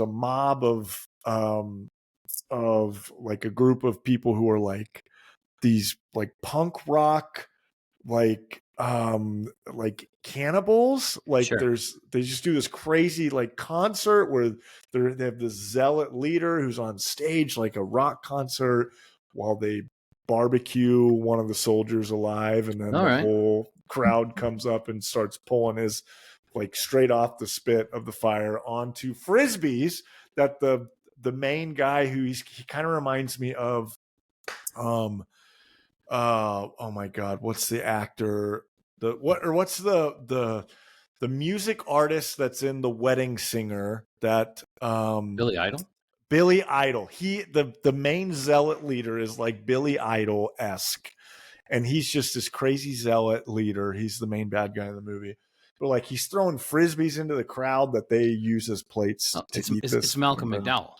mob of like a group of people who are like these like punk rock like cannibals, like Sure. they just do this crazy like concert where they have this zealot leader who's on stage like a rock concert while they barbecue one of the soldiers alive, and then All the right. whole crowd comes up and starts pulling his like straight off the spit of the fire onto frisbees that the main guy he kind of reminds me of oh my god, what's the actor, what's the music artist that's in The Wedding Singer, that Billy Idol. Billy Idol. The main zealot leader is like Billy Idol-esque, and he's just this crazy zealot leader. He's the main bad guy in the movie, but like he's throwing frisbees into the crowd that they use as plates to eat this. It's Malcolm McDowell.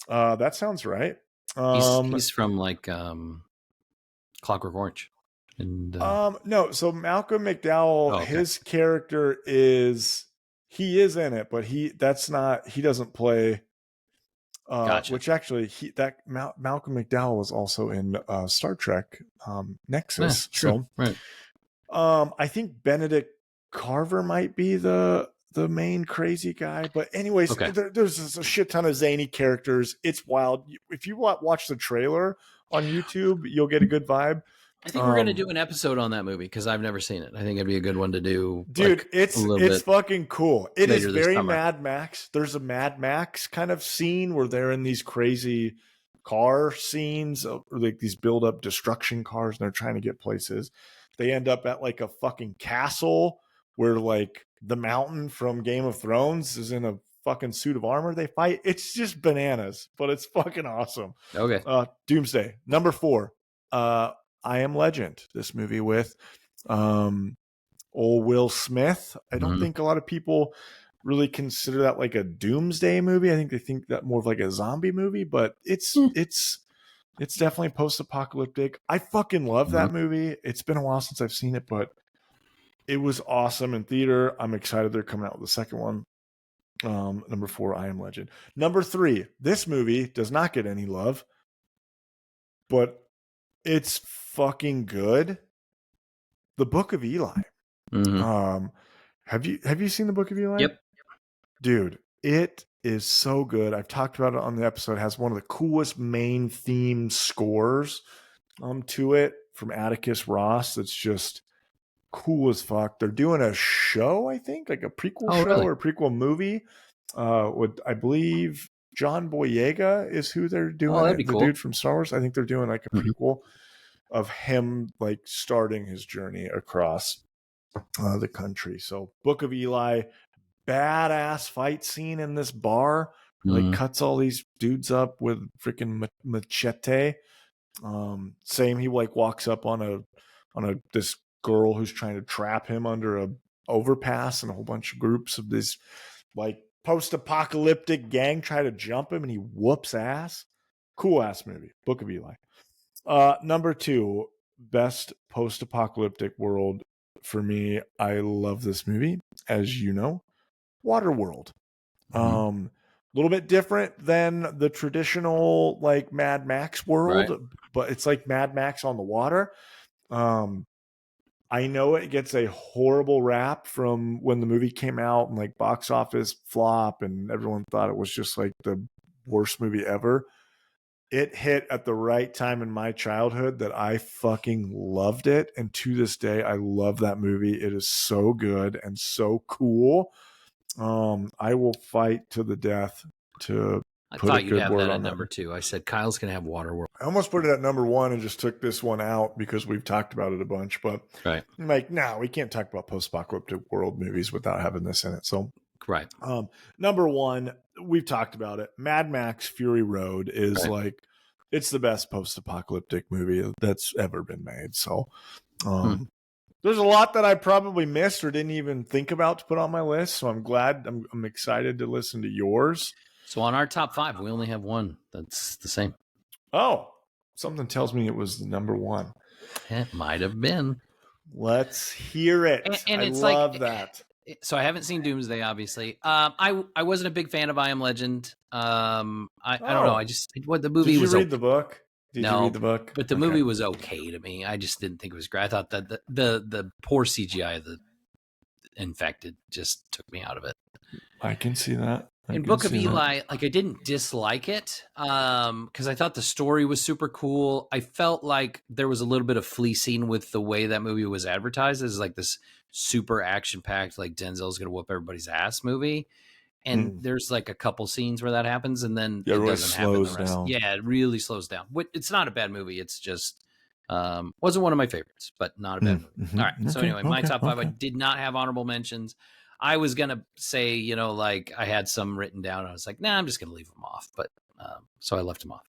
That sounds right. He's from like Clockwork Orange. And no, so Malcolm McDowell, his character is in it, but he doesn't play. Gotcha. Which actually Malcolm McDowell was also in Star Trek Nexus. Yeah, true. So right. I think Benedict Carver might be the main crazy guy, but anyways, there's a shit ton of zany characters. It's wild. If you watch the trailer on YouTube, you'll get a good vibe. I think we're going to do an episode on that movie because I've never seen it. I think it'd be a good one to do. Dude, like, it's fucking cool. It is very summer. Mad Max. There's a Mad Max kind of scene where they're in these crazy car scenes, like these build up destruction cars, and they're trying to get places. They end up at like a fucking castle where like the Mountain from Game of Thrones is in a fucking suit of armor. They fight. It's just bananas, but it's fucking awesome. Okay. Doomsday. Number 4. I Am Legend. This movie with old Will Smith. I don't think a lot of people really consider that like a doomsday movie. I think they think that more of like a zombie movie, but it's definitely post-apocalyptic. I fucking love that movie. It's been a while since I've seen it, but it was awesome in theater. I'm excited they're coming out with the second one. Number 4, I Am Legend. Number 3, this movie does not get any love, but it's fucking good. The Book of Eli. Have you seen The Book of Eli? Yep. Dude, it is so good. I've talked about it on the episode. It has one of the coolest main theme scores to it from Atticus Ross. That's just cool as fuck. They're doing a show, I think, like a prequel show really? or a prequel movie. With, I believe, John Boyega is who they're doing. That'd be cool. The dude from Star Wars. I think they're doing like a prequel of him like starting his journey across the country. So Book of Eli, badass fight scene in this bar. Like cuts all these dudes up with freaking machete. Same, he like walks up on this girl who's trying to trap him under a overpass, and a whole bunch of groups of this like post-apocalyptic gang try to jump him, and he whoops ass. Cool ass movie, Book of Eli. Number 2, best post-apocalyptic world for me. I love this movie, as you know, Waterworld. A little bit different than the traditional like Mad Max world, but it's like Mad Max on the water. I know it gets a horrible rap from when the movie came out and like box office flop, and everyone thought it was just like the worst movie ever. It hit at the right time in my childhood that I fucking loved it. And to this day, I love that movie. It is so good and so cool. I will fight to the death to put a good word on number 2. I said Kyle's going to have Waterworld. I almost put it at number 1 and just took this one out because we've talked about it a bunch. But I'm like, no, we can't talk about post-apocalyptic world movies without having this in it. So number 1, we've talked about it. Mad Max Fury Road is like, it's the best post-apocalyptic movie that's ever been made. So there's a lot that I probably missed or didn't even think about to put on my list. So I'm glad, I'm excited to listen to yours. So on our top 5, we only have one that's the same. Oh, something tells me it was the number 1. It might have been. Let's hear it. And I it's love like, that. So I haven't seen Doomsday, obviously. I wasn't a big fan of I Am Legend. I don't know. I just the movie Did you was read the book? Did you read the book? But the movie was okay to me. I just didn't think it was great. I thought that the poor CGI of the infected just took me out of it. I can see that. In Book of Eli, like I didn't dislike it because I thought the story was super cool. I felt like there was a little bit of fleecing with the way that movie was advertised as like this super action packed, like Denzel's going to whoop everybody's ass movie. And there's like a couple scenes where that happens, and then it really doesn't happen the rest. Down. Yeah, it really slows down. It's not a bad movie. It's just wasn't one of my favorites, but not a bad movie. All right. So anyway, my top 5. I did not have honorable mentions. I was going to say, like I had some written down. I was like, nah, I'm just going to leave them off. But so I left them off.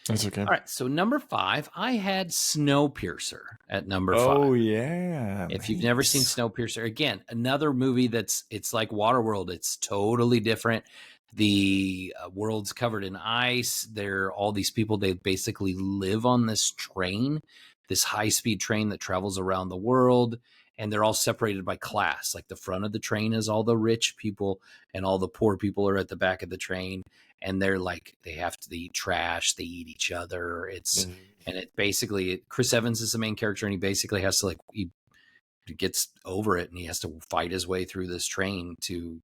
That's okay. All right. So number 5, I had Snowpiercer at number 5. Oh, yeah. If you've never seen Snowpiercer, again, another movie it's like Waterworld. It's totally different. The world's covered in ice. There are all these people. They basically live on this train, this high-speed train that travels around the world. And they're all separated by class. Like the front of the train is all the rich people and all the poor people are at the back of the train. And they're like, they have to eat trash. They eat each other. And it basically, Chris Evans is the main character and he basically has to he gets over it and he has to fight his way through this train to,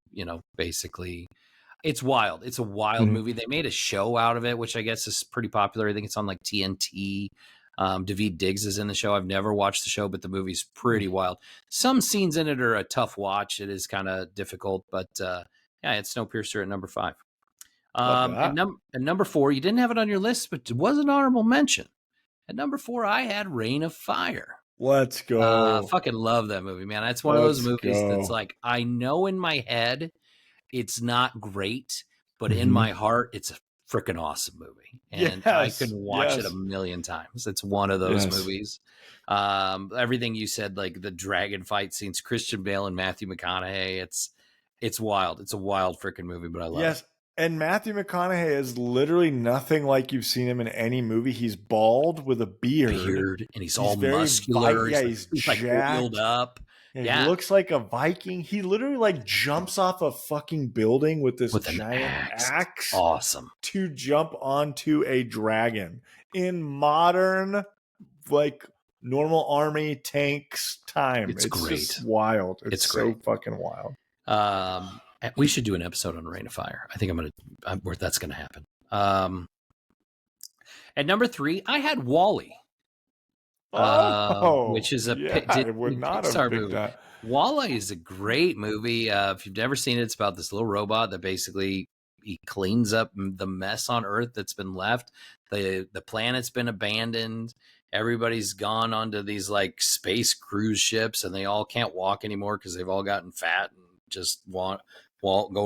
basically it's wild. It's a wild movie. They made a show out of it, which I guess is pretty popular. I think it's on like TNT. Daveed Diggs is in the show. I've never watched the show, but the movie's pretty wild. Some scenes in it are a tough watch. It is kind of difficult, but yeah, it's Snowpiercer at number 5. At number 4, you didn't have it on your list, but it was an honorable mention. At number 4, I had Reign of Fire. Let's go. Fucking love that movie, man. That's one of those movies that's like, I know in my head it's not great, but in my heart, it's a freaking awesome movie. And I can watch it a million times. It's one of those movies. Everything you said, like the dragon fight scenes, Christian Bale and Matthew McConaughey, it's wild. It's a wild freaking movie, but I love it. And Matthew McConaughey is literally nothing like you've seen him in any movie. He's bald with a beard and he's all muscular. He's like oiled up. Yeah, he looks like a Viking. He literally jumps off a fucking building with this giant axe. Awesome. To jump onto a dragon in modern, normal army tanks time. It's great. Just wild. It's so great. Fucking wild. We should do an episode on Reign of Fire. I think that's going to happen. At number 3, I had WALL-E. Which is a Pixar movie. WALL-E is a great movie. If you've never seen it, it's about this little robot that basically he cleans up the mess on Earth that's been left. The planet's been abandoned. Everybody's gone onto these space cruise ships, and they all can't walk anymore because they've all gotten fat and just go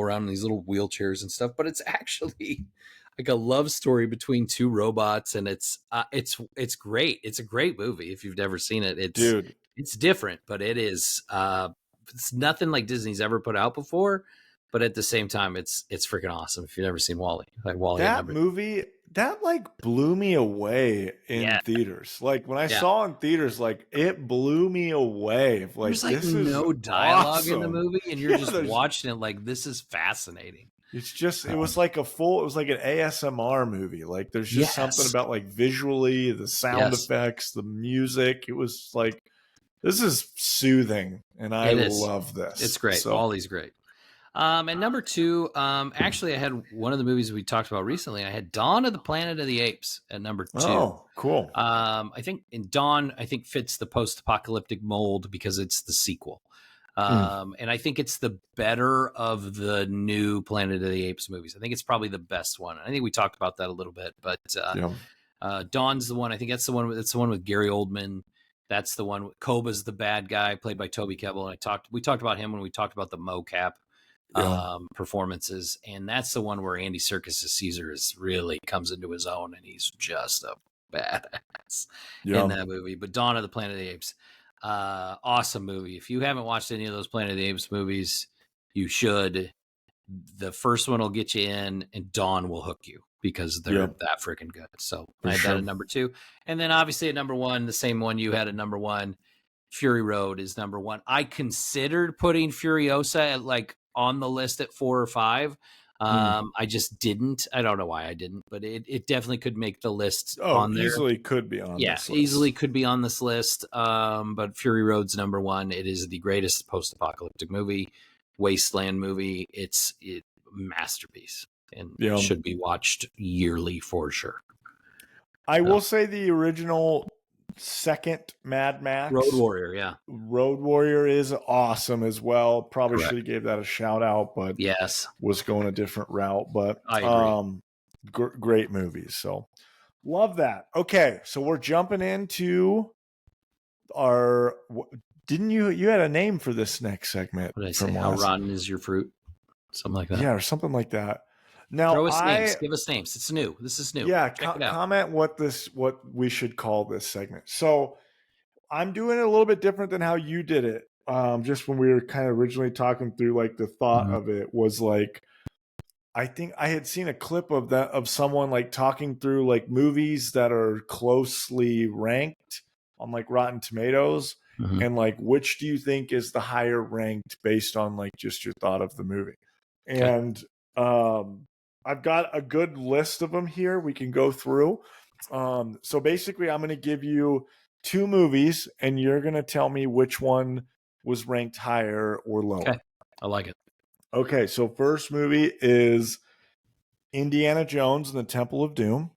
around in these little wheelchairs and stuff. But it's actually like a love story between two robots, and it's great. It's a great movie. If you've never seen it, it's different, but it is it's nothing like Disney's ever put out before. But at the same time, it's freaking awesome. If you've never seen WALL-E, that movie that blew me away in theaters. When I saw it in theaters, it blew me away. There's this no dialogue in the movie, and you're just watching it this is fascinating. It's just it was like an ASMR movie. There's just something about visually, the sound effects, the music. It was this is soothing, and I love this. It's great. So. WALL-E's great. And number 2, actually, I had one of the movies we talked about recently. I had Dawn of the Planet of the Apes at number 2. Oh, cool. I think Dawn fits the post-apocalyptic mold because it's the sequel. And I think it's the better of the new Planet of the Apes movies. I think it's probably the best one. I think we talked about that a little bit, but Dawn's the one. I think that's the one. It's the one with Gary Oldman. That's the one. Koba's the bad guy, played by Toby Kebbell. And we talked about him when we talked about the mocap performances, and that's the one where Andy Serkis as Caesar really comes into his own, and he's just a badass in that movie. But Dawn of the Planet of the Apes, awesome movie. If you haven't watched any of those Planet of the Apes movies, you should. The first one will get you in, and Dawn will hook you because they're that freaking good. So I had that at number 2, and then obviously at number 1, the same one you had at number 1. Fury Road is number one. I considered putting Furiosa on the list at 4 or 5. I just didn't. I don't know why I didn't, but it definitely could make the list on there. Easily could be on this list. Easily could be on this list. But Fury Road's number one. It is the greatest post-apocalyptic movie, wasteland movie. It's a masterpiece and should be watched yearly for sure. I will say the original second Mad Max Road Warrior is awesome as well. Probably should have gave that a shout out, but was going a different route. But I agree. Great movies. So love that. Okay, so we're jumping into our. Didn't you had a name for this next segment? What did I say? How rotten is your fruit? Something like that. Yeah, or something like that. Now, throw us names. Give us names. It's new. This is new. Yeah, check it out. Comment what we should call this segment. So I'm doing it a little bit different than how you did it. Just when we were kind of originally talking through, like the thought of it was like, I think I had seen a clip of someone like talking through like movies that are closely ranked on like Rotten Tomatoes, and like which do you think is the higher ranked based on like just your thought of the movie, and I've got a good list of them here we can go through. So basically, I'm going to give you 2 movies, and you're going to tell me which one was ranked higher or lower. Okay, I like it. Okay, so first movie is Indiana Jones and the Temple of Doom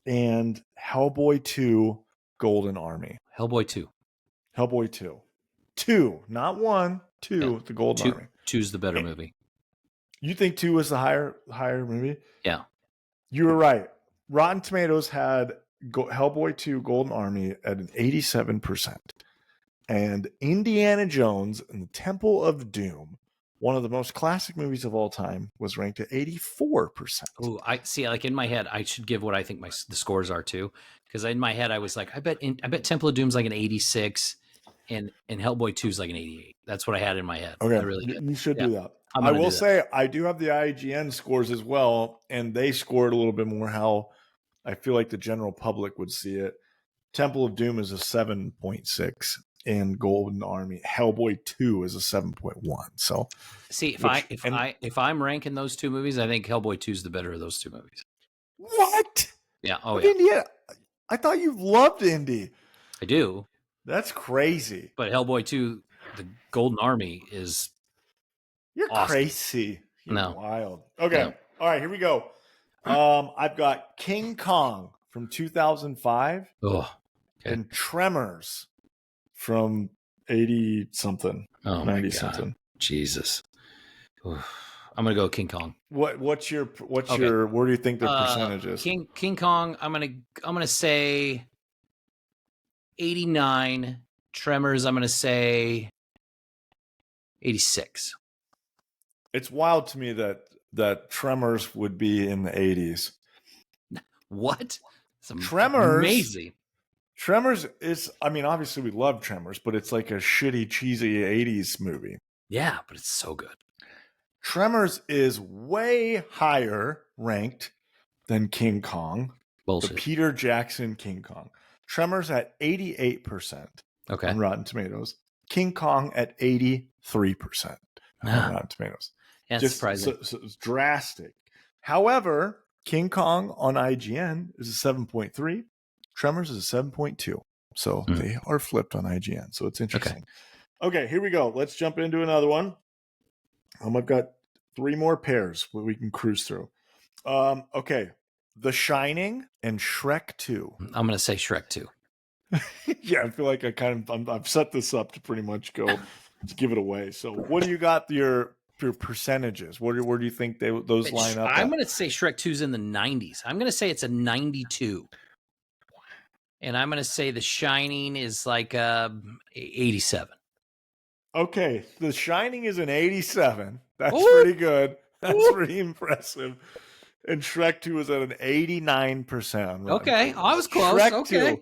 and Hellboy 2, Golden Army. Hellboy 2. Hellboy 2. 2, not 1, 2, the Golden Army. 2's the better movie. You think 2 was the higher movie? Yeah. You were right. Rotten Tomatoes had Hellboy 2 Golden Army at an 87%. And Indiana Jones and the Temple of Doom, one of the most classic movies of all time, was ranked at 84%. Oh, I see. Like in my head, I should give what I think the scores are too. Because in my head, I was like, I bet Temple of Doom's like an 86 and Hellboy 2's like an 88. That's what I had in my head. Okay. I really did. You should do that. I will say I do have the IGN scores as well, and they scored a little bit more how I feel like the general public would see it. Temple of Doom is a 7.6, and Golden Army Hellboy 2 is a 7.1. So, see, if I'm ranking those 2 movies, I think Hellboy 2 is the better of those 2 movies. What? Yeah. Oh, yeah. India? I thought you loved Indy. I do. That's crazy. But Hellboy 2, the Golden Army is. You're awesome. Crazy. You're no. Wild. Okay. No. All right, here we go. I've got King Kong from 2005 and Tremors from 80-something, 90-something. Jesus. I'm going to go King Kong. What's your where do you think the percentage is? King Kong, I'm going to say 89. Tremors, I'm going to say 86. It's wild to me that Tremors would be in the 80s. What? Tremors. Amazing. Tremors is, I mean, obviously we love Tremors, but it's like a shitty, cheesy 80s movie. Yeah, but it's so good. Tremors is way higher ranked than King Kong. Bullshit. The Peter Jackson King Kong. Tremors at 88% on Rotten Tomatoes. King Kong at 83% on Rotten Tomatoes. That's surprising. So it's drastic. However, King Kong on IGN is a 7.3. Tremors is a 7.2. So they are flipped on IGN. So it's interesting. Okay, here we go. Let's jump into another one. I've got 3 more pairs we can cruise through. Okay. The Shining and Shrek 2. I'm going to say Shrek 2. Yeah, I feel like I've set this up to pretty much go to give it away. So what do you got your percentages? Where do you think those line up? I'm going to say Shrek 2's in the 90s. I'm going to say it's a 92. And I'm going to say The Shining is like 87. Okay, The Shining is an 87. That's pretty good. That's pretty impressive. And Shrek 2 is at an 89%. Okay, I was close. Shrek 2.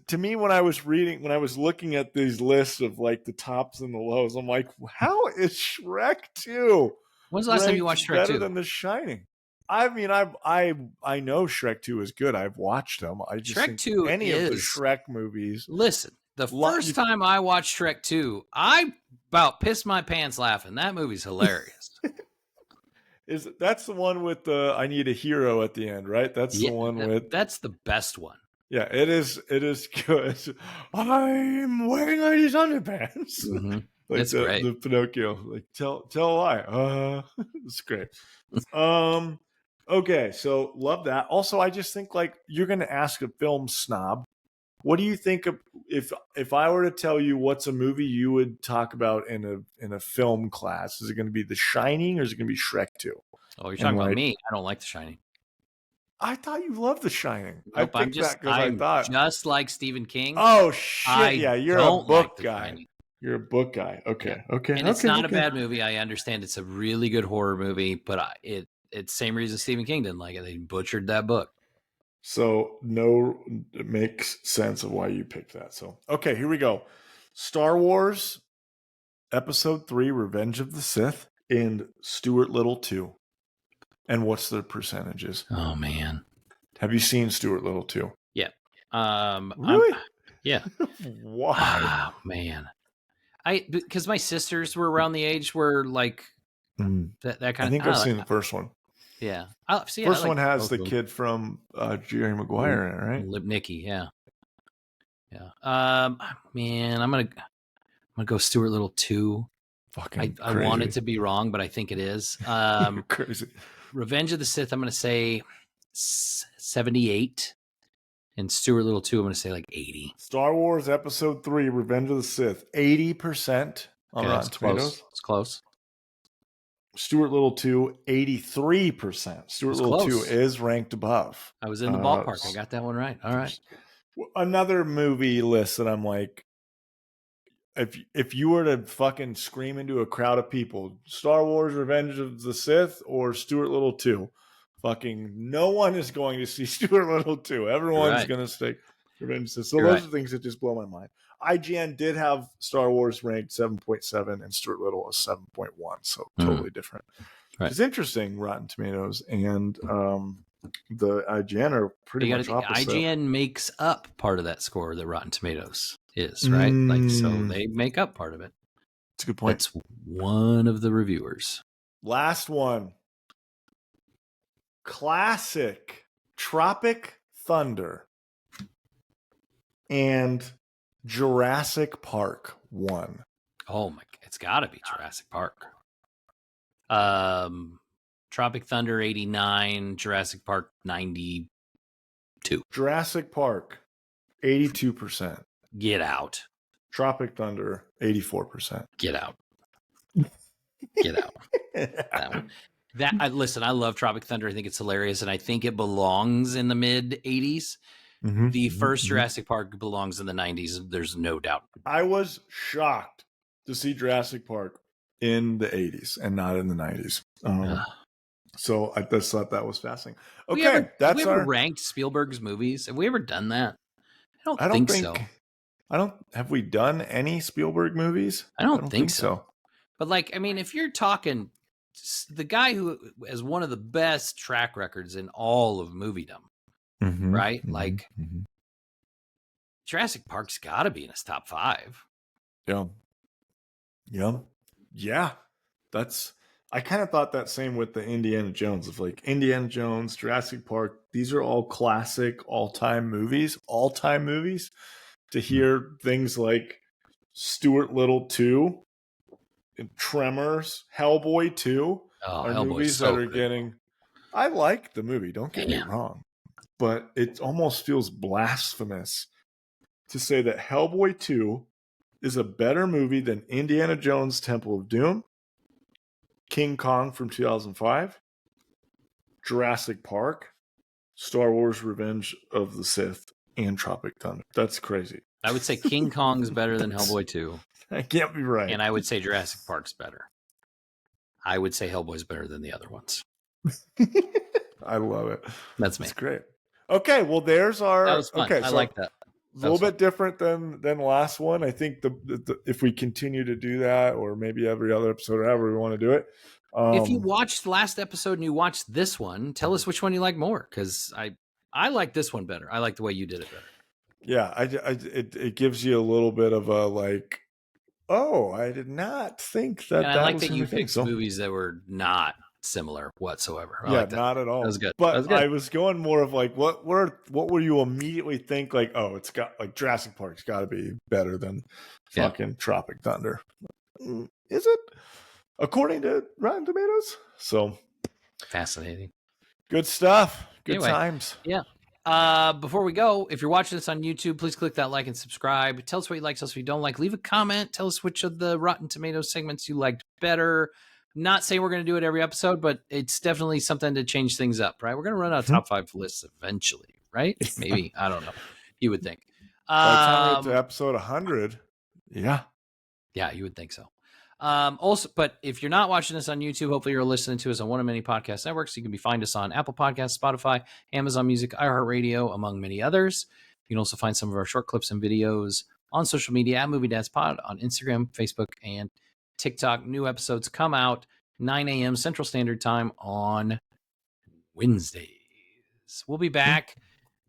To me, when I was looking at these lists of like the tops and the lows, I'm like, how is Shrek 2? When's the last time you watched Shrek 2? Better than The Shining. I mean, I know Shrek 2 is good. I've watched them. I just Shrek think 2 any of the is. Shrek movies. Listen, the first time I watched Shrek 2, I about pissed my pants laughing. That movie's hilarious. That's the one with the I need a hero at the end, right? That's the one with. That's the best one. Yeah, it is. It is good. I'm wearing ladies' underpants. Mm-hmm. Like It's great. The Pinocchio. Like tell why. It's great. Okay, so love that. Also, I just think like you're going to ask a film snob. What do you think of if I were to tell you what's a movie you would talk about in a film class? Is it going to be The Shining or is it going to be Shrek 2? Oh, you're talking about me. I don't like The Shining. I thought you loved The Shining. Nope, I picked that because I thought just like Stephen King. Oh shit! Yeah, you're a book guy. Shining. You're a book guy. Okay, yeah. okay. And it's not a bad movie. I understand it's a really good horror movie, but it's same reason Stephen King didn't like it. They butchered that book. So it makes sense of why you picked that. So okay, here we go. Star Wars Episode 3: Revenge of the Sith and Stuart Little 2. And what's the percentages? Oh man, have you seen Stuart Little 2? Yeah. Really? Yeah. Why? Oh man, because my sisters were around the age where like that kind of. I think I've seen the first one. Yeah. First one has the kid from Jerry Maguire in it, right? Lipnicki, yeah. Yeah. Man, I'm gonna go Stuart Little 2. Fucking I want it to be wrong, but I think it is. Crazy. Revenge of the Sith, I'm gonna say 78. And Stuart Little 2, I'm gonna say like 80. Star Wars Episode 3: Revenge of the Sith, 80% on Rotten Tomatoes. It's close. Stuart Little 2, 83%. Stuart Little 2 is ranked above. I was in the ballpark. I got that one right. All right. Another movie list that I'm like, if you were to fucking scream into a crowd of people, Star Wars Revenge of the Sith or Stuart Little 2, fucking no one is going to see Stuart Little 2. Everyone's going to stick Revenge of the Sith. So those are things that just blow my mind. IGN did have Star Wars ranked 7.7 and Stuart Little was 7.1, so totally different. Right. It's interesting. Rotten Tomatoes and the IGN are pretty much opposite. IGN makes up part of that score that Rotten Tomatoes is, right? Like, so they make up part of it. That's a good point. That's one of the reviewers. Last one. Classic Tropic Thunder and Jurassic Park 1. Oh my! It's got to be Jurassic Park. Tropic Thunder 89, Jurassic Park 92. Jurassic Park 82%. Get out. Tropic Thunder 84%. Get out. Get out. That one. Listen, I love Tropic Thunder. I think it's hilarious, and I think it belongs in the mid 80s. The first Jurassic Park belongs in the 90s. There's no doubt. I was shocked to see Jurassic Park in the 80s and not in the 90s. So I just thought that was fascinating. Okay, have we ever ranked Spielberg's movies? Have we ever done that? I don't think so. Have we done any Spielberg movies? I don't think so. But like, I mean, if you're talking the guy who has one of the best track records in all of moviedom, right? Like Jurassic Park's got to be in his top 5. Yeah. I kind of thought that same with the Indiana Jones of like Indiana Jones, Jurassic Park. These are all classic all-time movies. To hear things like Stuart Little 2, and Tremors, Hellboy 2 are movies that are getting. I like the movie. Don't get me wrong, but it almost feels blasphemous to say that Hellboy 2 is a better movie than Indiana Jones Temple of Doom, King Kong from 2005, Jurassic Park, Star Wars Revenge of the Sith, and Tropic Thunder. That's crazy. I would say King Kong's better than Hellboy 2. I can't be right. And I would say Jurassic Park's better. I would say Hellboy's better than the other ones. I love it. That's me. It's great. Okay, well, there's our. That was fun. Okay, I like that. A little bit different than the last one. I think the if we continue to do that, or maybe every other episode, or however we want to do it, If you watched last episode and you watched this one, tell us which one you like more, because I like this one better. I like the way you did it better. Yeah, it gives you a little bit of a like, oh, I did not think that. And I like was that you anything. picked movies that were not similar whatsoever. I Yeah, like that. not at all. That was good. But That was good. I was going more of like, what would you immediately think? Like, oh, it's got like Jurassic Park's got to be better than fucking Tropic Thunder. Is it? According to Rotten Tomatoes. So fascinating. Good stuff. Good anyway, times. Yeah. Before we go, if you're watching this on YouTube, please click that like and subscribe. Tell us what you like, tell us what you don't like. Leave a comment. Tell us which of the Rotten Tomatoes segments you liked better. Not saying we're going to do it every episode, but it's definitely something to change things up, right? We're going to run out of top 5 lists eventually, right? Maybe. I don't know. You would think. By the time we get to episode 100, yeah. Yeah, you would think so. Also, but if you're not watching this on YouTube, hopefully you're listening to us on one of many podcast networks. You can find us on Apple Podcasts, Spotify, Amazon Music, iHeartRadio, among many others. You can also find some of our short clips and videos on social media at Movie Dads Pod on Instagram, Facebook, and TikTok. New episodes come out 9 a.m. Central Standard Time on Wednesdays. We'll be back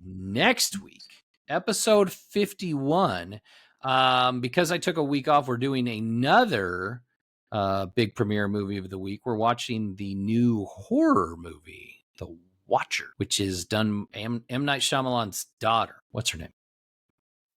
next week, episode 51. Because I took a week off, we're doing another big premiere movie of the week. We're watching the new horror movie, The Watcher, which is done M. Night Shyamalan's daughter. What's her name?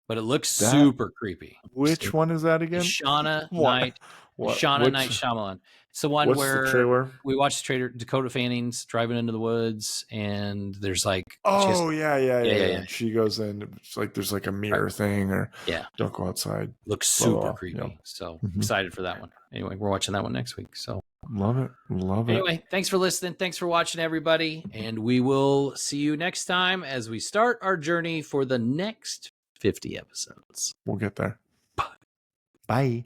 But it looks super creepy. Which one is that again? Shauna Night Shyamalan. It's the one where the trailer? We watched the trailer. Dakota Fanning's driving into the woods, and there's like, yeah. She goes in. It's like there's like a mirror thing, or don't go outside. Looks super creepy. Yep. So excited for that one. Anyway, we're watching that one next week. So love it. Anyway, thanks for listening. Thanks for watching, everybody, and we will see you next time as we start our journey for the next 50 episodes. We'll get there. Bye.